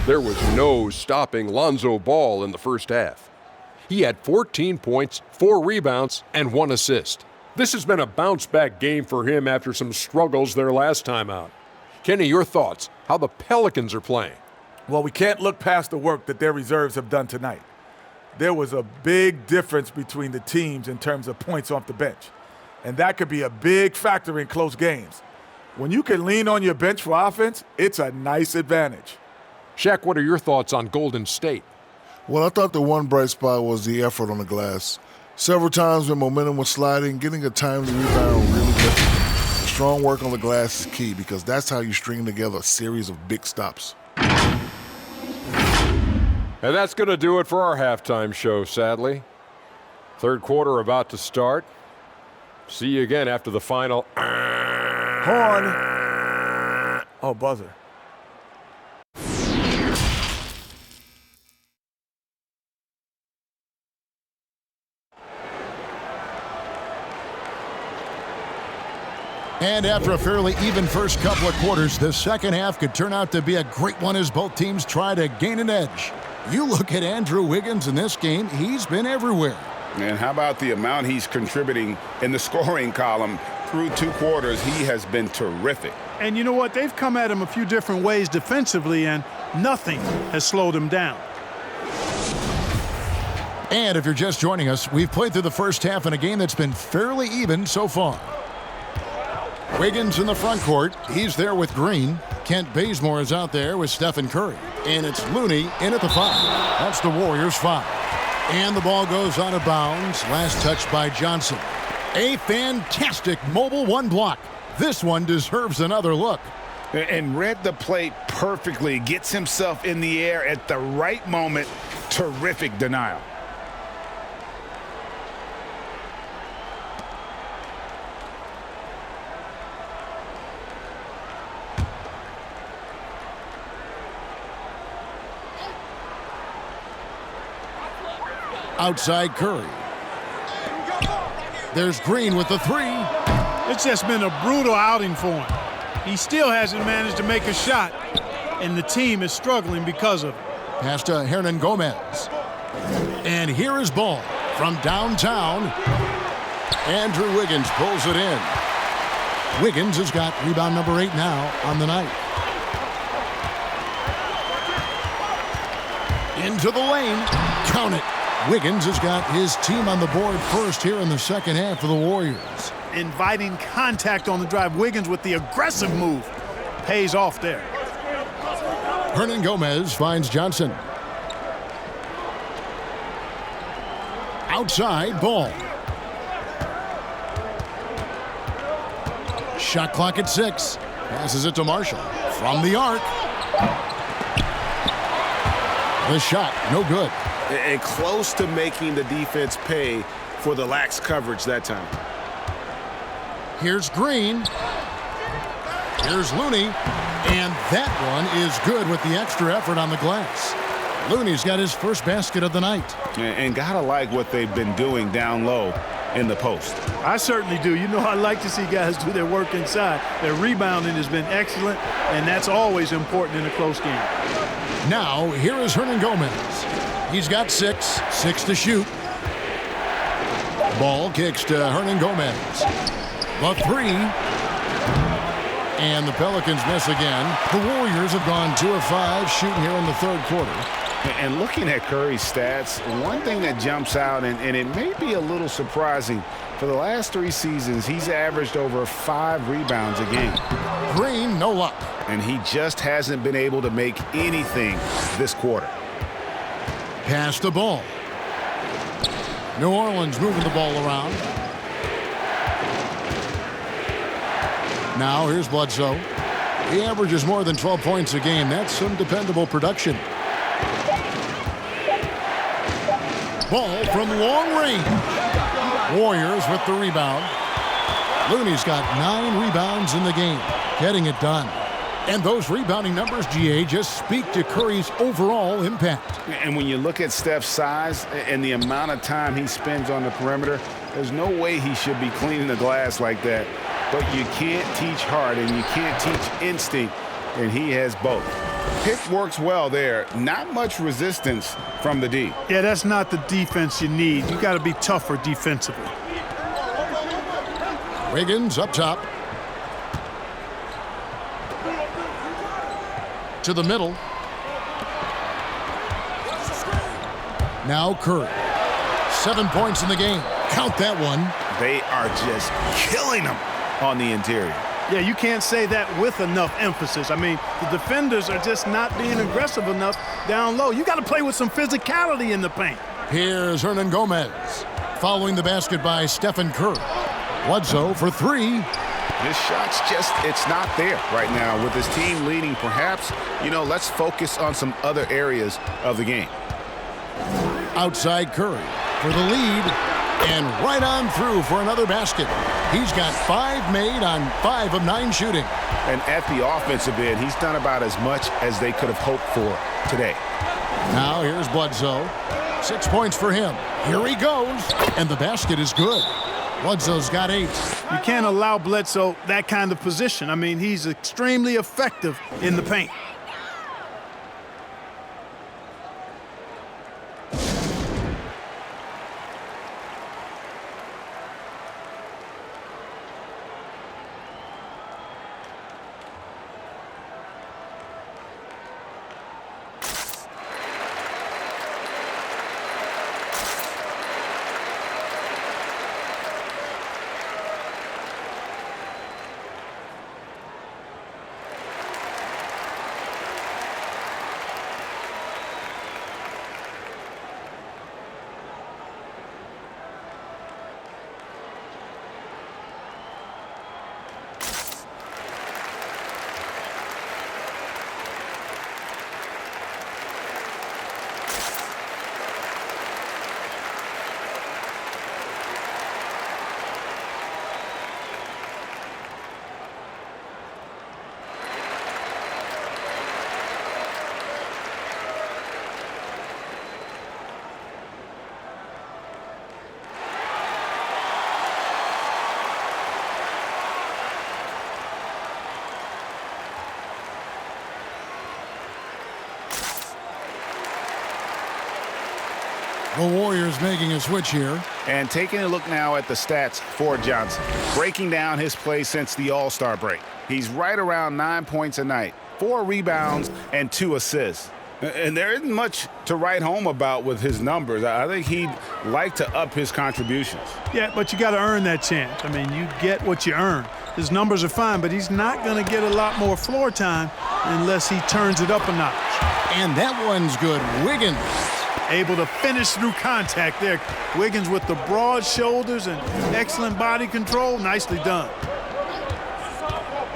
There was no stopping Lonzo Ball in the first half. He had 14 points, 4 rebounds, and 1 assist. This has been a bounce-back game for him after some struggles their last time out. Kenny, your thoughts? How the Pelicans are playing? Well, we can't look past the work that their reserves have done tonight. There was a big difference between the teams in terms of points off the bench. And that could be a big factor in close games. When you can lean on your bench for offense, it's a nice advantage. Shaq, what are your thoughts on Golden State? Well, I thought the one bright spot was the effort on the glass. Several times when momentum was sliding, getting a timely rebound really difficult. The strong work on the glass is key because that's how you string together a series of big stops. And that's going to do it for our halftime show, sadly. Third quarter about to start. See you again after the final. Horn. Oh, buzzer. And after a fairly even first couple of quarters, the second half could turn out to be a great one as both teams try to gain an edge. You look at Andrew Wiggins in this game, he's been everywhere. And how about the amount he's contributing in the scoring column through 2 quarters? He has been terrific. And you know what? They've come at him a few different ways defensively, and nothing has slowed him down. And if you're just joining us, we've played through the first half in a game that's been fairly even so far. Wiggins in the front court. He's there with Green. Kent Bazemore is out there with Stephen Curry. And it's Looney in at the 5. That's the Warriors' 5. And the ball goes out of bounds. Last touch by Johnson. A fantastic mobile 1 block. This one deserves another look. And read the play perfectly. Gets himself in the air at the right moment. Terrific denial. Outside Curry. There's Green with the 3. It's just been a brutal outing for him. He still hasn't managed to make a shot, and the team is struggling because of it. Pass to Hernan Gomez. And here is Ball from downtown. Andrew Wiggins pulls it in. Wiggins has got rebound number 8 now on the night. Into the lane. Count it. Wiggins has got his team on the board first here in the second half for the Warriors. Inviting contact on the drive. Wiggins with the aggressive move. Pays off there. Hernan Gomez finds Johnson. Outside, Ball. Shot clock at 6. Passes it to Marshall. From the arc. The shot, no good. And close to making the defense pay for the lax coverage that time. Here's Green. Here's Looney. And that one is good with the extra effort on the glass. Looney's got his first basket of the night. And gotta like what they've been doing down low in the post. I certainly do. You know, I like to see guys do their work inside. Their rebounding has been excellent, and that's always important in a close game. Now, here is Hernan Gomez. He's got 6 to shoot. Ball kicks to Hernan Gomez. The 3. And the Pelicans miss again. The Warriors have gone 2 of 5 shooting here in the third quarter. And looking at Curry's stats, one thing that jumps out, and it may be a little surprising, for the last 3 seasons, he's averaged over 5 rebounds a game. Green, no luck. And he just hasn't been able to make anything this quarter. Pass the ball. New Orleans moving the ball around. Now here's Bledsoe. He averages more than 12 points a game. That's some dependable production. Ball from long range. Warriors with the rebound. Looney's got 9 rebounds in the game, getting it done. And those rebounding numbers, GA, just speak to Curry's overall impact. And when you look at Steph's size and the amount of time he spends on the perimeter, there's no way he should be cleaning the glass like that. But you can't teach heart and you can't teach instinct, and he has both. Pick works well there. Not much resistance from the D. Yeah, that's not the defense you need. You got to be tougher defensively. Wiggins up top. To the middle. Now Curry. 7 points in the game. Count that one. They are just killing them on the interior. Yeah, you can't say that with enough emphasis. I mean, the defenders are just not being aggressive enough down low. You got to play with some physicality in the paint. Here's Hernan Gomez. Following the basket by Stephen Curry. Bledsoe for 3. His shot's just, it's not there right now. With his team leading, perhaps, let's focus on some other areas of the game. Outside Curry for the lead. And right on through for another basket. He's got 5 made on 5 of 9 shooting. And at the offensive end, he's done about as much as they could have hoped for today. Now here's Bledsoe. 6 points for him. Here he goes. And the basket is good. Bledsoe's got 8. You can't allow Bledsoe that kind of position. I mean, he's extremely effective in the paint. The Warriors making a switch here. And taking a look now at the stats for Johnson. Breaking down his play since the All-Star break. He's right around 9 points a night, 4 rebounds, and 2 assists. And there isn't much to write home about with his numbers. I think he'd like to up his contributions. Yeah, but you got to earn that chance. I mean, you get what you earn. His numbers are fine, but he's not going to get a lot more floor time unless he turns it up a notch. And that one's good. Wiggins. Able to finish through contact there. Wiggins with the broad shoulders and excellent body control. Nicely done.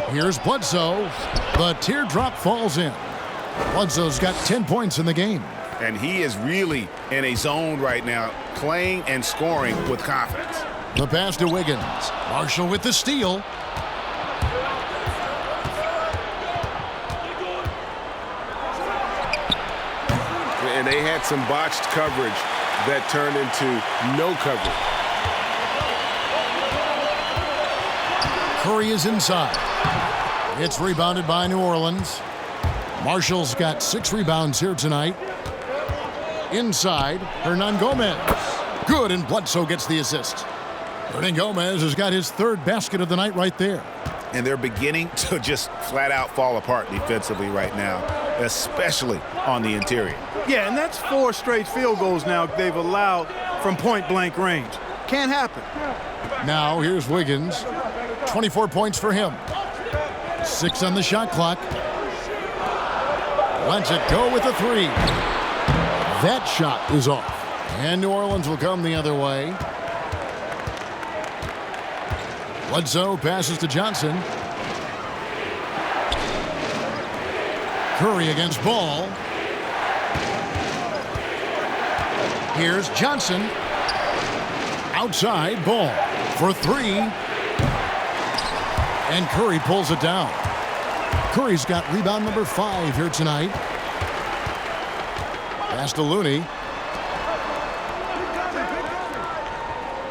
Here's Bledsoe. The teardrop falls in. Bledsoe's got 10 points in the game. And he is really in a zone right now, playing and scoring with confidence. The pass to Wiggins. Marshall with the steal. And they had some botched coverage that turned into no coverage. Curry is inside. It's rebounded by New Orleans. Marshall's got 6 rebounds here tonight. Inside, Hernangomez. Good, and Bledsoe gets the assist. Hernangomez has got his 3rd basket of the night right there. And they're beginning to just flat out fall apart defensively right now, especially on the interior. Yeah, and that's 4 straight field goals now they've allowed from point-blank range. Can't happen. Now here's Wiggins. 24 points for him. 6 on the shot clock. Lets it go with a 3. That shot is off. And New Orleans will come the other way. Bledsoe passes to Johnson. Curry against Ball. Here's Johnson. Outside, Ball for 3. And Curry pulls it down. Curry's got rebound number 5 here tonight. Pass to Looney.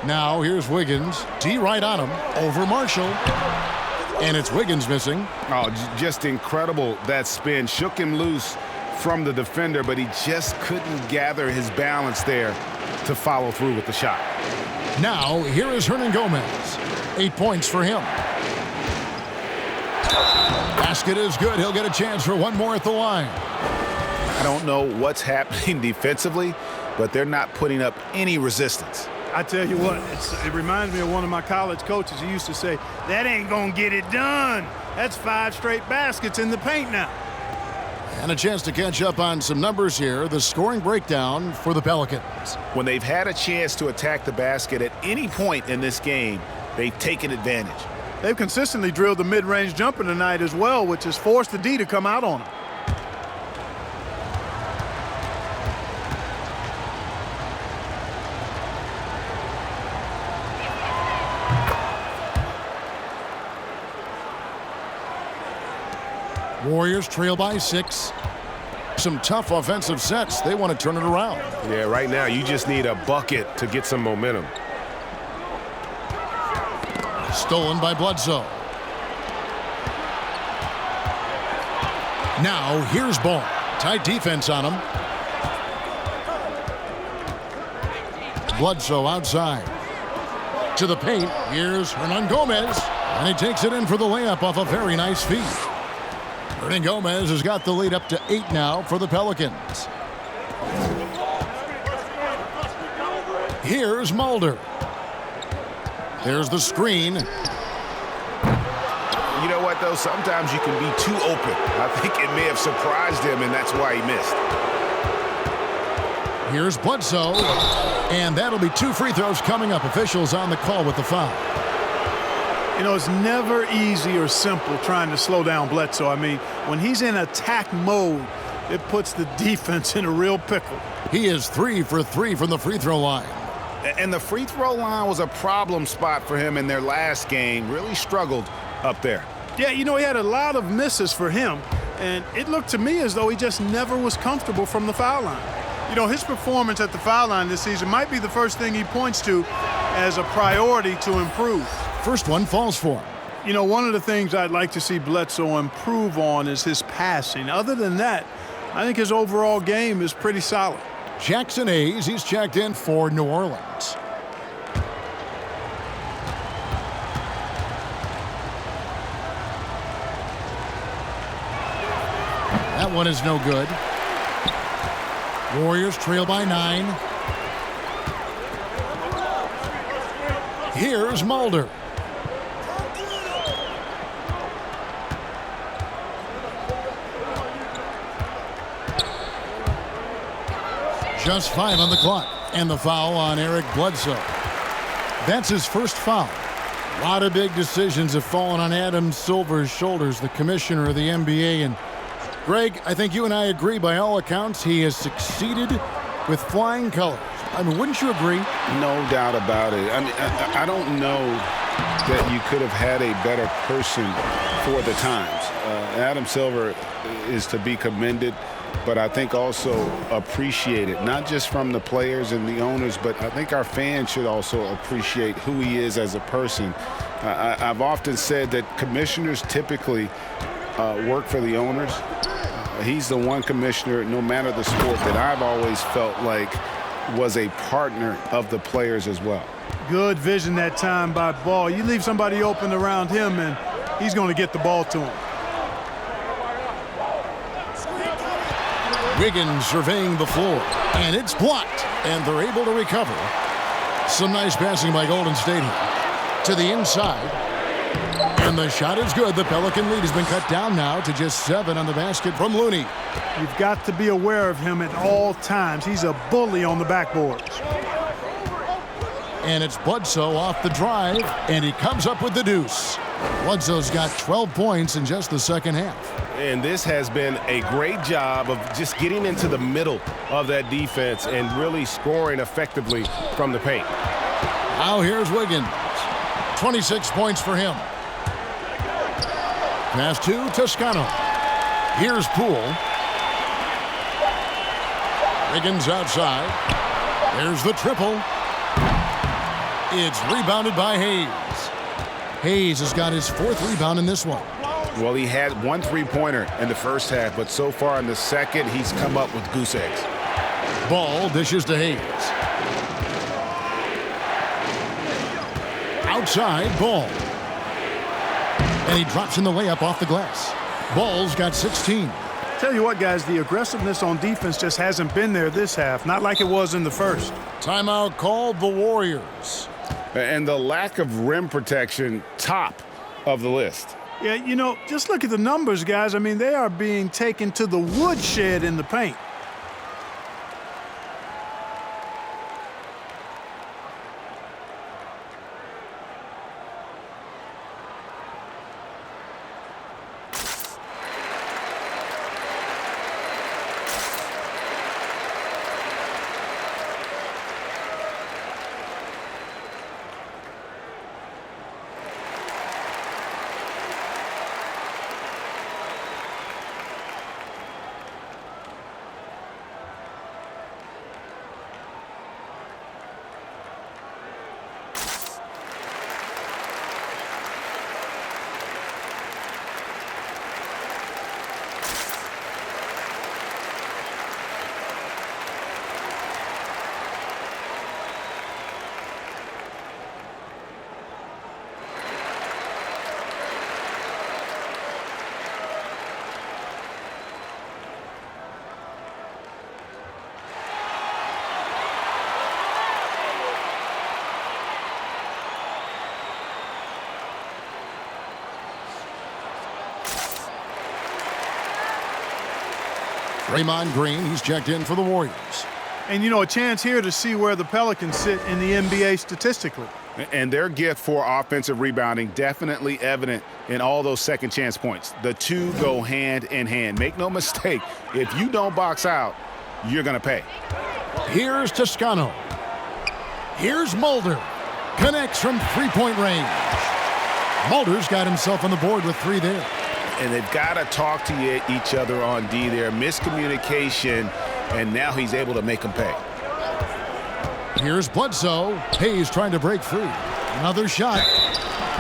Now here's Wiggins. D right on him. Over Marshall. And it's Wiggins missing. Oh, just incredible. That spin shook him loose from the defender, but he just couldn't gather his balance there to follow through with the shot. Now here is Hernangomez. 8 points for him. Basket is good. He'll get a chance for one more at the line. I don't know what's happening defensively, but they're not putting up any resistance. I tell you what, it reminds me of one of my college coaches. He used to say, that ain't going to get it done. That's 5 straight baskets in the paint now. And a chance to catch up on some numbers here. The scoring breakdown for the Pelicans. When they've had a chance to attack the basket at any point in this game, they've taken advantage. They've consistently drilled the mid-range jumper tonight as well, which has forced the D to come out on them. Warriors trail by 6. Some tough offensive sets. They want to turn it around. Yeah, right now you just need a bucket to get some momentum. Stolen by Bledsoe. Now here's Ball. Tight defense on him. Bledsoe outside. To the paint. Here's Hernangomez. And he takes it in for the layup off a very nice feed. Hernangomez has got the lead up to 8 now for the Pelicans. Here's Mulder. There's the screen. You know what, though? Sometimes you can be too open. I think it may have surprised him, and that's why he missed. Here's Bledsoe. And that'll be 2 free throws coming up. Officials on the call with the foul. You know, it's never easy or simple trying to slow down Bledsoe. I mean, when he's in attack mode, it puts the defense in a real pickle. He is 3 for 3 from the free throw line. And the free throw line was a problem spot for him in their last game. Really struggled up there. Yeah, you know, he had a lot of misses for him, and it looked to me as though he just never was comfortable from the foul line. You know, his performance at the foul line this season might be the first thing he points to as a priority to improve. First one falls for him. You know, one of the things I'd like to see Bledsoe improve on is his passing. Other than that, I think his overall game is pretty solid. Jackson Hayes, he's checked in for New Orleans. That one is no good. Warriors trail by 9. Here's Mulder. Just 5 on the clock, and the foul on Eric Bledsoe. That's his first foul. A lot of big decisions have fallen on Adam Silver's shoulders, the commissioner of the NBA, and Greg, I think you and I agree by all accounts he has succeeded with flying colors. I mean, wouldn't you agree? No doubt about it. I mean, I don't know that you could have had a better person for the times. Adam Silver is to be commended, but I think also appreciated, not just from the players and the owners, but I think our fans should also appreciate who he is as a person. I've often said that commissioners typically work for the owners. He's the one commissioner, no matter the sport, that I've always felt like was a partner of the players as well. Good vision that time by Ball. You leave somebody open around him, and he's going to get the ball to him. Wiggins surveying the floor, and it's blocked, and they're able to recover. Some nice passing by Golden State here. To the inside, and the shot is good. The Pelican lead has been cut down now to just 7 on the basket from Looney. You've got to be aware of him at all times. He's a bully on the backboard. And it's Bledsoe off the drive, and he comes up with the deuce. Bledsoe's got 12 points in just the second half. And this has been a great job of just getting into the middle of that defense and really scoring effectively from the paint. Now here's Wiggins. 26 points for him. Pass to Toscano. Here's Poole. Wiggins outside. There's the triple. It's rebounded by Hayes. Hayes has got his 4th rebound in this one. Well, he had 1 3-pointer in the first half, but so far in the second, he's come up with goose eggs. Ball dishes to Hayes. Outside, Ball. And he drops in the layup off the glass. Ball's got 16. Tell you what, guys, the aggressiveness on defense just hasn't been there this half, not like it was in the first. Timeout called the Warriors. And the lack of rim protection, top of the list. Yeah, you know, just look at the numbers, guys. I mean, they are being taken to the woodshed in the paint. Draymond Green, he's checked in for the Warriors. And, you know, a chance here to see where the Pelicans sit in the NBA statistically. And their gift for offensive rebounding definitely evident in all those second chance points. The two go hand in hand. Make no mistake, if you don't box out, you're going to pay. Here's Toscano. Here's Mulder. Connects from 3-point range. Mulder's got himself on the board with 3 there. And they've got to talk to each other on D there. Miscommunication, and now he's able to make them pay. Here's Bledsoe. Hayes trying to break free. Another shot.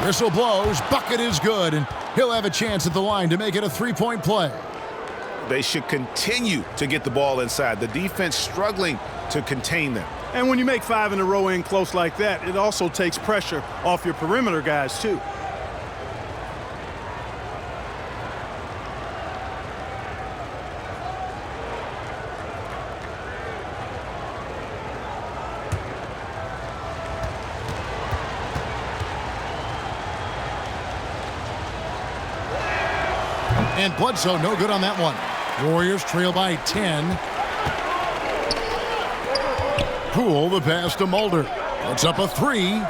Whistle blows. Bucket is good, and he'll have a chance at the line to make it a 3-point play. They should continue to get the ball inside. The defense struggling to contain them. And when you make 5 in a row in close like that, it also takes pressure off your perimeter guys, too. And Bledsoe no good on that one. Warriors trail by 10. Poole the pass to Mulder. Puts up a 3.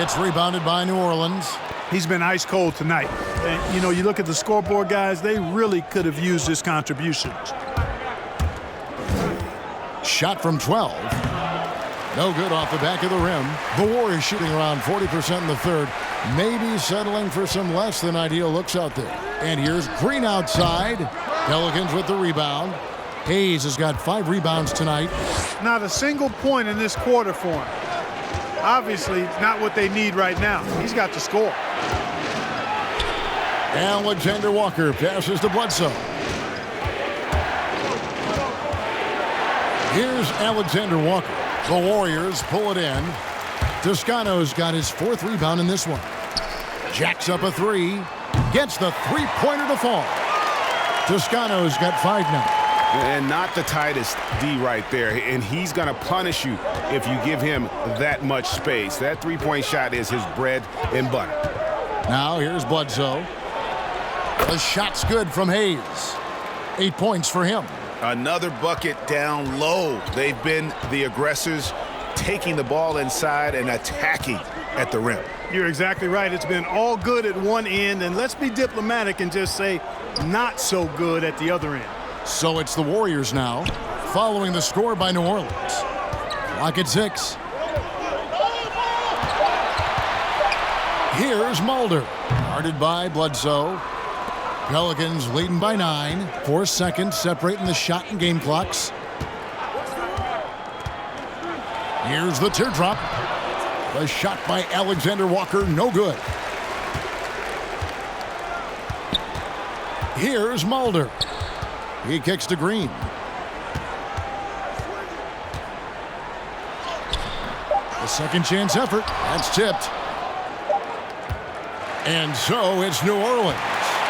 It's rebounded by New Orleans. He's been ice cold tonight. And, you know, you look at the scoreboard, guys, they really could have used his contributions. Shot from 12. No good off the back of the rim. The Warriors shooting around 40% in the third. Maybe settling for some less than ideal looks out there. And here's Green outside. Pelicans with the rebound. Hayes has got 5 rebounds tonight. Not a single point in this quarter for him. Obviously, not what they need right now. He's got to score. Alexander Walker passes to Bledsoe. Here's Alexander Walker. The Warriors pull it in. Toscano's got his 4th rebound in this one. Jacks up a 3. Gets the three-pointer to fall. Toscano's got 5 now. And not the tightest D right there. And he's going to punish you if you give him that much space. That three-point shot is his bread and butter. Now here's Bledsoe. The shot's good from Hayes. 8 points for him. Another bucket down low. They've been the aggressors, taking the ball inside and attacking at the rim. You're exactly right. It's been all good at one end, and let's be diplomatic and just say not so good at the other end. So it's the Warriors now, following the score by New Orleans. Clock at 6. Here's Mulder, guarded by Bledsoe. Pelicans leading by 9. 4 seconds separating the shot and game clocks. Here's the teardrop. The shot by Alexander Walker, no good. Here's Mulder. He kicks to Green. A second chance effort. That's tipped. And so it's New Orleans.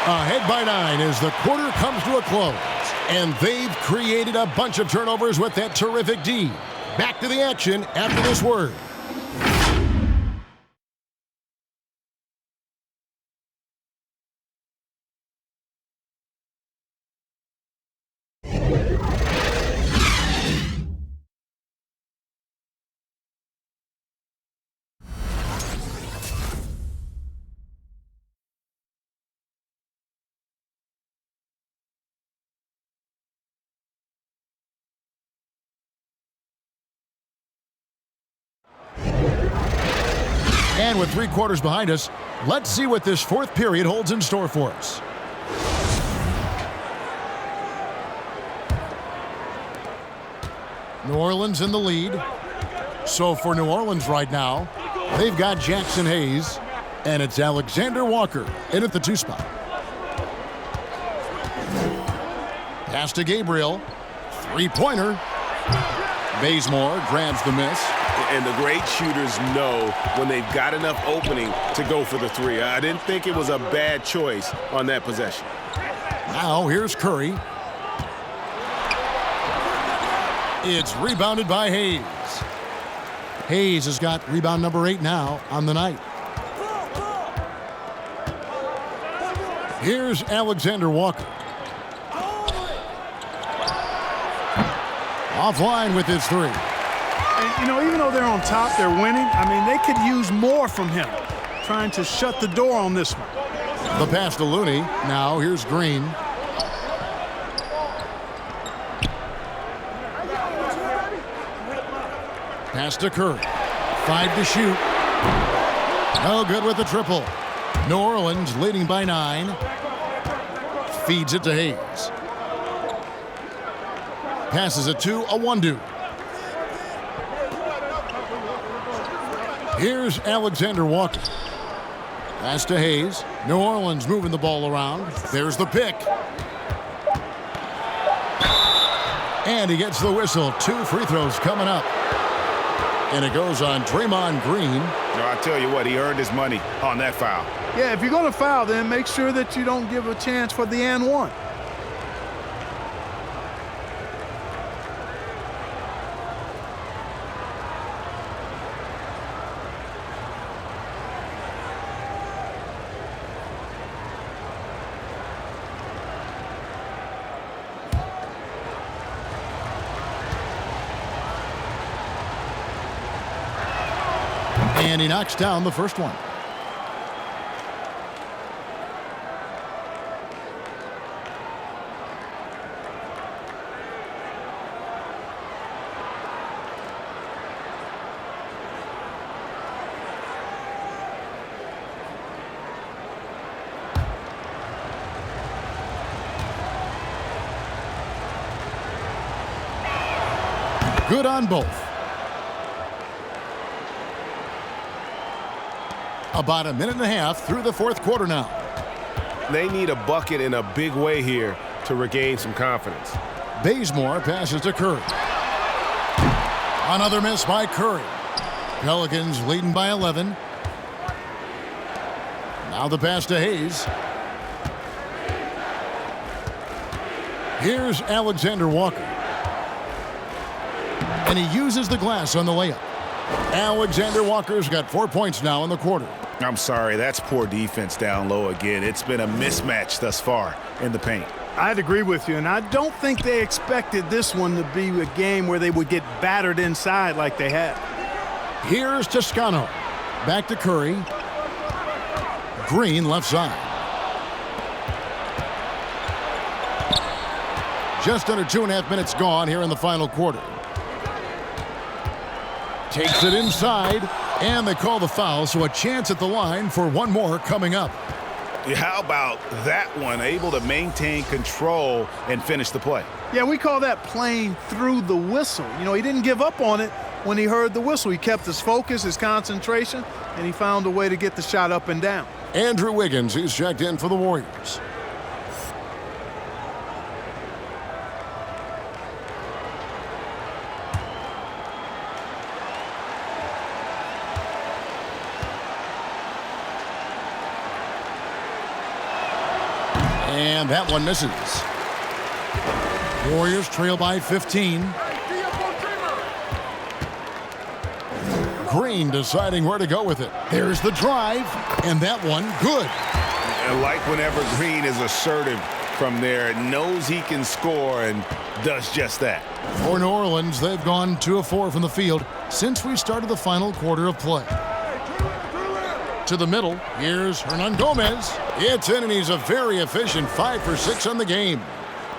Ahead by 9 as the quarter comes to a close. And they've created a bunch of turnovers with that terrific D. Back to the action after this word. And with 3 quarters behind us, let's see what this 4th period holds in store for us. New Orleans in the lead. So for New Orleans right now, they've got Jackson Hayes, and it's Alexander Walker in at the 2 spot. Pass to Gabriel. 3-pointer. Bazemore grabs the miss. And the great shooters know when they've got enough opening to go for the 3. I didn't think it was a bad choice on that possession. Now here's Curry. It's rebounded by Hayes. Hayes has got rebound number 8 now on the night. Here's Alexander Walker. Offline with his 3. And, you know, even though they're on top, they're winning. I mean, they could use more from him, trying to shut the door on this one. The pass to Looney. Now here's Green. Pass to Curry. 5 to shoot. No good with the triple. New Orleans leading by 9. Feeds it to Hayes. Passes it to Awundu. Here's Alexander Walker. Pass to Hayes. New Orleans moving the ball around. There's the pick. And he gets the whistle. 2 free throws coming up. And it goes on Draymond Green. No, I tell you what, he earned his money on that foul. Yeah, if you're going to foul, then make sure that you don't give a chance for the and one. And he knocks down the first one. Good on both. About a minute and a half through the fourth quarter now. They need a bucket in a big way here to regain some confidence. Bazemore passes to Curry. Another miss by Curry. Pelicans leading by 11. Now the pass to Hayes. Here's Alexander Walker. And he uses the glass on the layup. Alexander Walker's got 4 points now in the quarter. I'm sorry, that's poor defense down low again. It's been a mismatch thus far in the paint. I'd agree with you, and I don't think they expected this one to be a game where they would get battered inside like they had. Here's Toscano. Back to Curry. Green left side. Just under 2.5 minutes gone here in the final quarter. Takes it inside, and they call the foul, so a chance at the line for one more coming up. How about that one? Able to maintain control and finish the play. Yeah, we call that playing through the whistle. You know, he didn't give up on it when he heard the whistle. He kept his focus, his concentration, and he found a way to get the shot up and down. Andrew Wiggins, he's checked in for the Warriors. And that one misses. Warriors trail by 15. Green deciding where to go with it. There's the drive, and that one good. And like whenever Green is assertive from there, knows he can score and does just that. For New Orleans, they've gone 2 of 4 from the field since we started the final quarter of play. To the middle, here's Hernan Gomez. It's in, and he's a very efficient 5 for 6 on the game.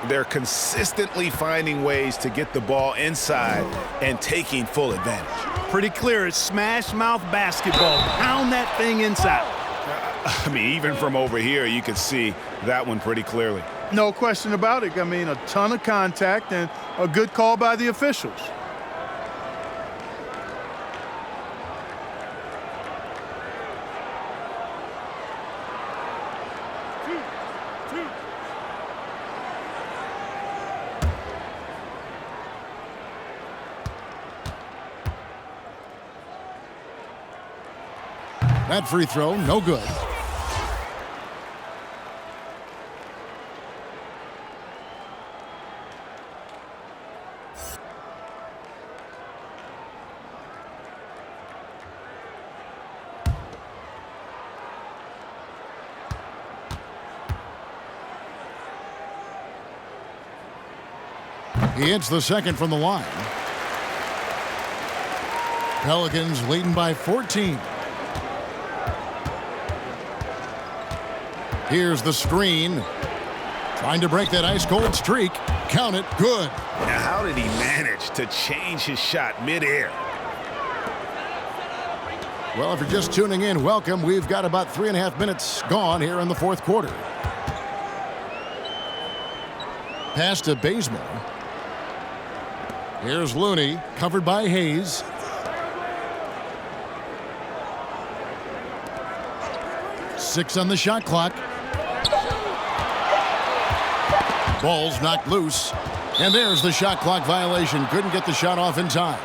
They're consistently finding ways to get the ball inside and taking full advantage. Pretty clear, it's smash mouth basketball. Pound that thing inside. I mean, even from over here, you can see that one pretty clearly. No question about it. I mean, a ton of contact and a good call by the officials. That free throw, no good. He hits the second from the line. Pelicans leading by 14. Here's the screen. Trying to break that ice-cold streak. Count it. Good. Now, how did he manage to change his shot midair? Well, if you're just tuning in, welcome. We've got about 3.5 minutes gone here in the fourth quarter. Pass to Bazemore. Here's Looney, covered by Hayes. Six on the shot clock. Ball's knocked loose. And there's the shot clock violation. Couldn't get the shot off in time.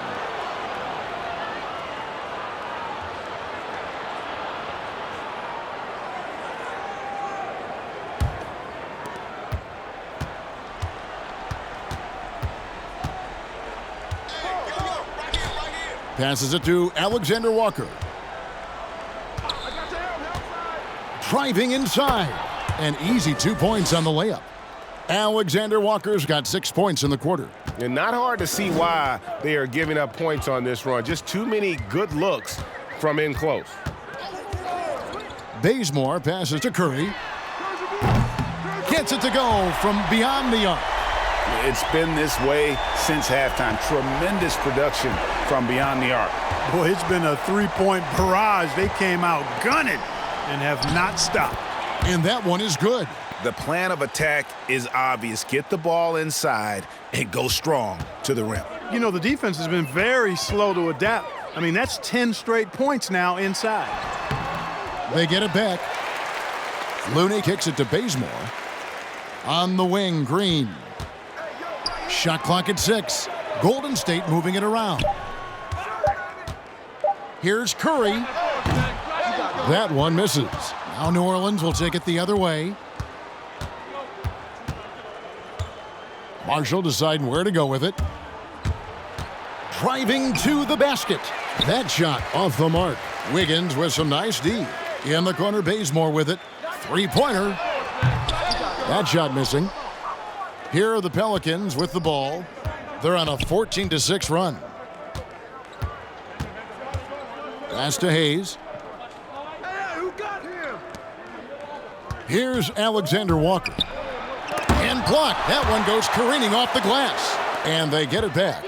Passes it to Alexander Walker. Driving inside. An easy 2 points on the layup. Alexander Walker's got 6 points in the quarter. And not hard to see why they are giving up points on this run. Just too many good looks from in close. Bazemore passes to Curry. Gets it to go from beyond the arc. It's been this way since halftime. Tremendous production from beyond the arc. Boy, it's been a three-point barrage. They came out gunning and have not stopped. And that one is good. The plan of attack is obvious. Get the ball inside and go strong to the rim. you know, the defense has been very slow to adapt. I mean, that's 10 straight points now inside. They get it back. Looney kicks it to Bazemore. On the wing, Green. Shot clock at 6. Golden State moving it around. Here's Curry. That one misses. Now New Orleans will take it the other way. Marshall deciding where to go with it. Driving to the basket. That shot off the mark. Wiggins with some nice D. In the corner, Bazemore with it. Three-pointer. That shot missing. Here are the Pelicans with the ball. They're on a 14-6 run. Pass to Hayes. Here's Alexander Walker. And blocked. That one goes careening off the glass. And they get it back.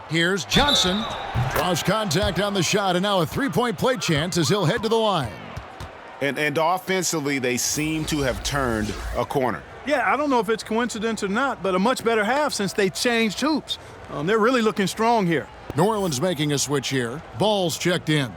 Here's Johnson. Draws contact on the shot, and now a three-point play chance as he'll head to the line. And offensively, they seem to have turned a corner. Yeah, I don't know if it's coincidence or not, but a much better half since they changed hoops. They're really looking strong here. New Orleans making a switch here. Ball's checked in.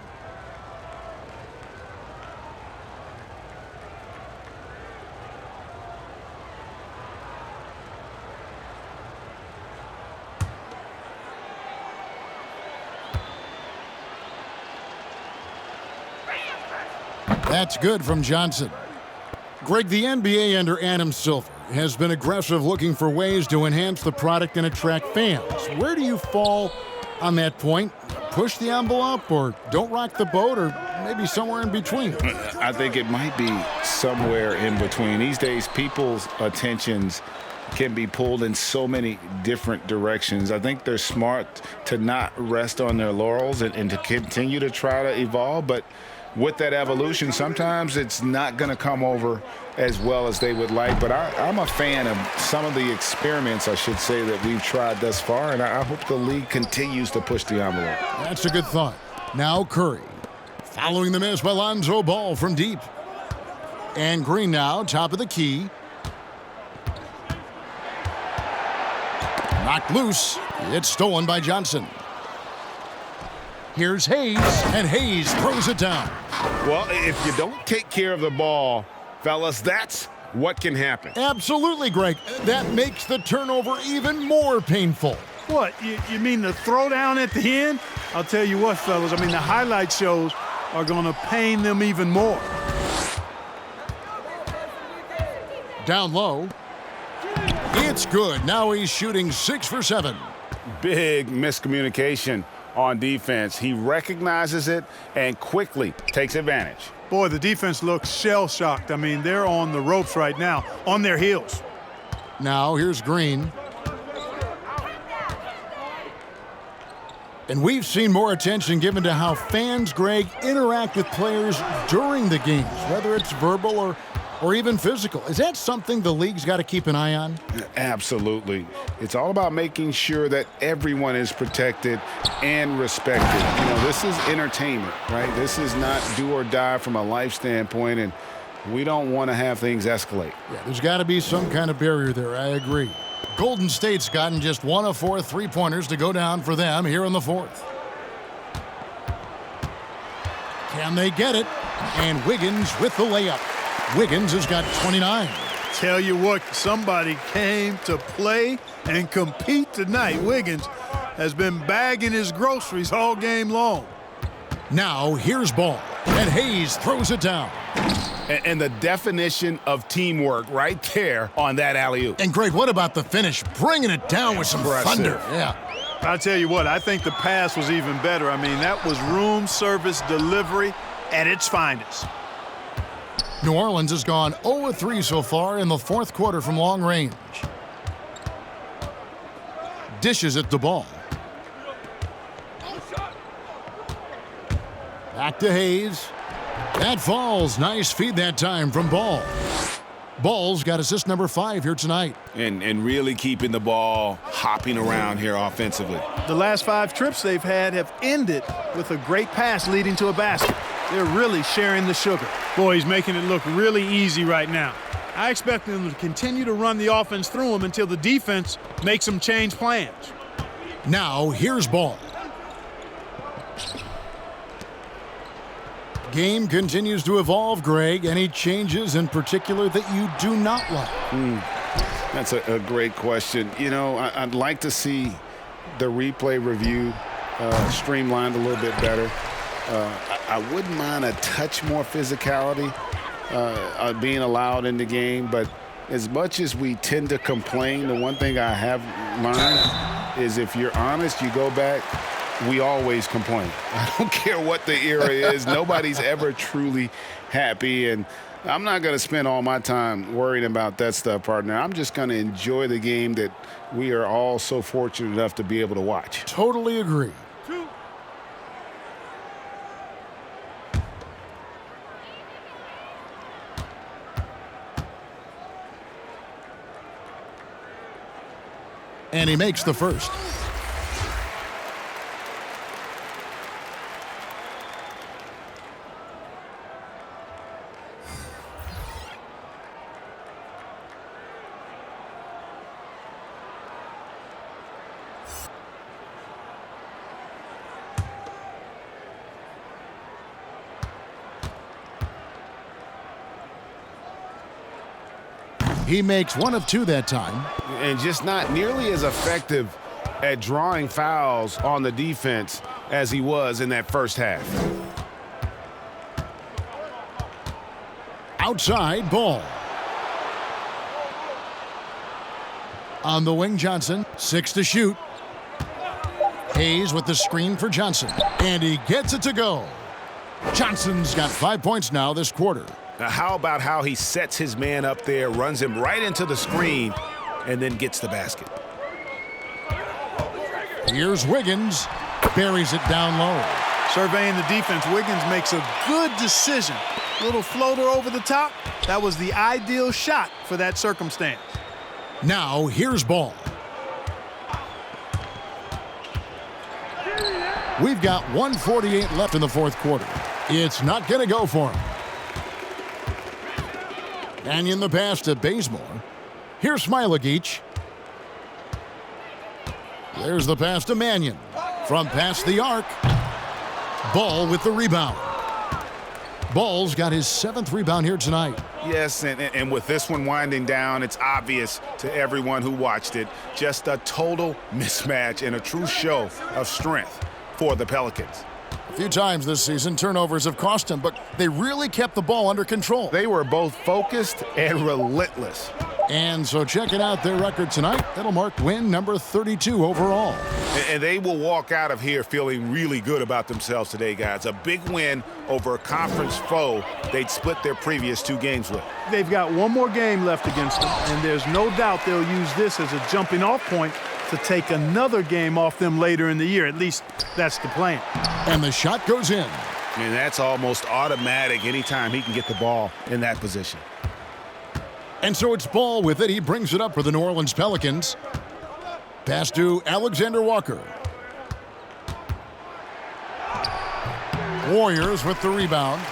That's good from Johnson. Greg, the NBA under Adam Silver has been aggressive looking for ways to enhance the product and attract fans. Where do you fall on that point? Push the envelope or don't rock the boat or maybe somewhere in between? I think it might be somewhere in between. These days, people's attentions can be pulled in so many different directions. I think they're smart to not rest on their laurels and to continue to try to evolve, but with that evolution, sometimes it's not going to come over as well as they would like. But I'm a fan of some of the experiments, I should say, that we've tried thus far, and I hope the league continues to push the envelope. That's a good thought. Now Curry. Following the miss by Lonzo Ball from deep. And Green now, top of the key. Knocked loose. It's stolen by Johnson. Here's Hayes, and Hayes throws it down. Well, if you don't take care of the ball, fellas, that's what can happen. Absolutely, Greg. That makes the turnover even more painful. What, you mean the throwdown at the end? I'll tell you what, fellas, I mean, the highlight shows are going to pain them even more. Down low. It's good. Now he's shooting 6 for 7. Big miscommunication on defense. He recognizes it and quickly takes advantage. Boy, the defense looks shell-shocked. I mean, they're on the ropes right now, on their heels. Now here's Green. And we've seen more attention given to how fans, Greg, interact with players during the games, whether it's verbal or even physical. Is that something the league's got to keep an eye on? Absolutely. It's all about making sure that everyone is protected and respected. You know, this is entertainment, right? This is not do or die from a life standpoint, and we don't want to have things escalate. Yeah, there's got to be some kind of barrier there. I agree. Golden State's gotten just 1 of 4 3-pointers to go down for them here in the fourth. Can they get it? And Wiggins with the layup. Wiggins has got 29. Tell you what, somebody came to play and compete tonight. Wiggins has been bagging his groceries all game long. Now here's Ball, and Hayes throws it down. And the definition of teamwork right there on that alley-oop. And Greg, what about the finish? Bringing it down with some thunder. Yeah. I'll tell you what, I think the pass was even better. I mean, that was room service delivery at its finest. New Orleans has gone 0 of 3 so far in the fourth quarter from long range. Dishes it to Ball. Back to Hayes. That falls. Nice feed that time from Ball. Ball's got assist number 5 here tonight. And really keeping the ball hopping around here offensively. The last 5 trips they've had have ended with a great pass leading to a basket. They're really sharing the sugar. Boy, he's making it look really easy right now. I expect them to continue to run the offense through them until the defense makes them change plans. Now, here's ball. Game continues to evolve, Greg. Any changes in particular that you do not like? That's a great question. You know, I'd like to see the replay review streamlined a little bit better. I wouldn't mind a touch more physicality being allowed in the game, but as much as we tend to complain, the one thing I have learned is if you're honest, you go back, we always complain. I don't care what the era is. Nobody's ever truly happy, and I'm not going to spend all my time worrying about that stuff, partner. I'm just going to enjoy the game that we are all so fortunate enough to be able to watch. Totally agree. And he makes the first. He makes one of two that time. And just not nearly as effective at drawing fouls on the defense as he was in that first half. Outside ball. On the wing, Johnson. 6 to shoot. Hayes with the screen for Johnson. And he gets it to go. Johnson's got 5 points now this quarter. Now, how about how he sets his man up there, runs him right into the screen, and then gets the basket? Here's Wiggins. Buries it down low. Surveying the defense, Wiggins makes a good decision. Little floater over the top. That was the ideal shot for that circumstance. Now, here's ball. We've got 1:48 left in the fourth quarter. It's not going to go for him. Canyon the pass to Bazemore. Here's Smilagic. There's the pass to Mannion. From past the arc. Ball with the rebound. Ball's got his 7th rebound here tonight. Yes, and with this one winding down, it's obvious to everyone who watched it. Just a total mismatch and a true show of strength for the Pelicans. A few times this season, turnovers have cost him, but they really kept the ball under control. They were both focused and relentless. And so checking out their record tonight, that'll mark win number 32 overall. And they will walk out of here feeling really good about themselves today, guys. A big win over a conference foe they'd split their previous 2 games with. They've got one more game left against them, and there's no doubt they'll use this as a jumping off point to take another game off them later in the year. At least that's the plan. And the shot goes in. And that's almost automatic anytime he can get the ball in that position. And so it's Ball with it. He brings it up for the New Orleans Pelicans. Pass to Alexander Walker. Warriors with the rebound.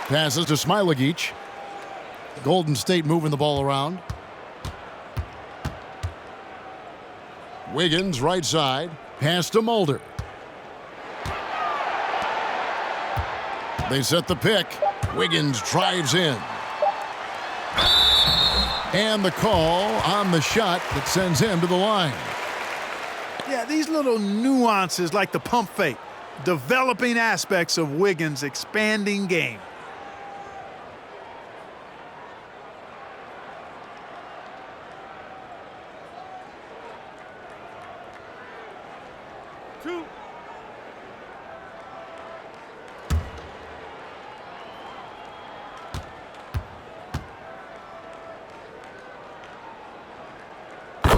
Passes to Smilagic. Golden State moving the ball around. Wiggins right side. Pass to Mulder. They set the pick. Wiggins drives in. And the call on the shot that sends him to the line. Yeah, these little nuances like the pump fake, developing aspects of Wiggins' expanding game.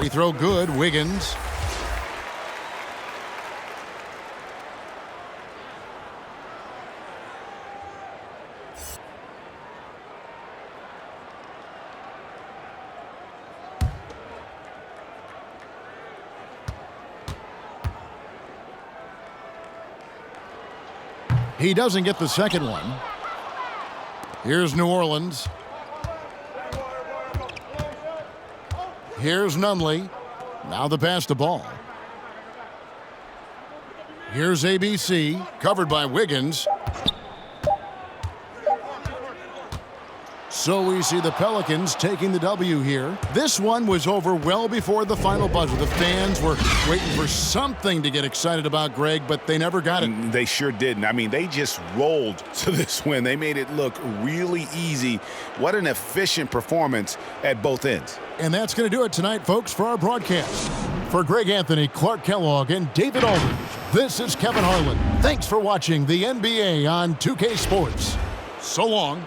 Free throw good, Wiggins. He doesn't get the second one. Here's New Orleans. Here's Nunley. Now the pass to Ball. Here's ABC, covered by Wiggins. So we see the Pelicans taking the W here. This one was over well before the final buzzer. The fans were waiting for something to get excited about, Greg, but they never got it. They sure didn't. I mean, they just rolled to this win. They made it look really easy. What an efficient performance at both ends. And that's going to do it tonight, folks, for our broadcast. For Greg Anthony, Clark Kellogg, and David Aldridge, this is Kevin Harlan. Thanks for watching the NBA on 2K Sports. So long.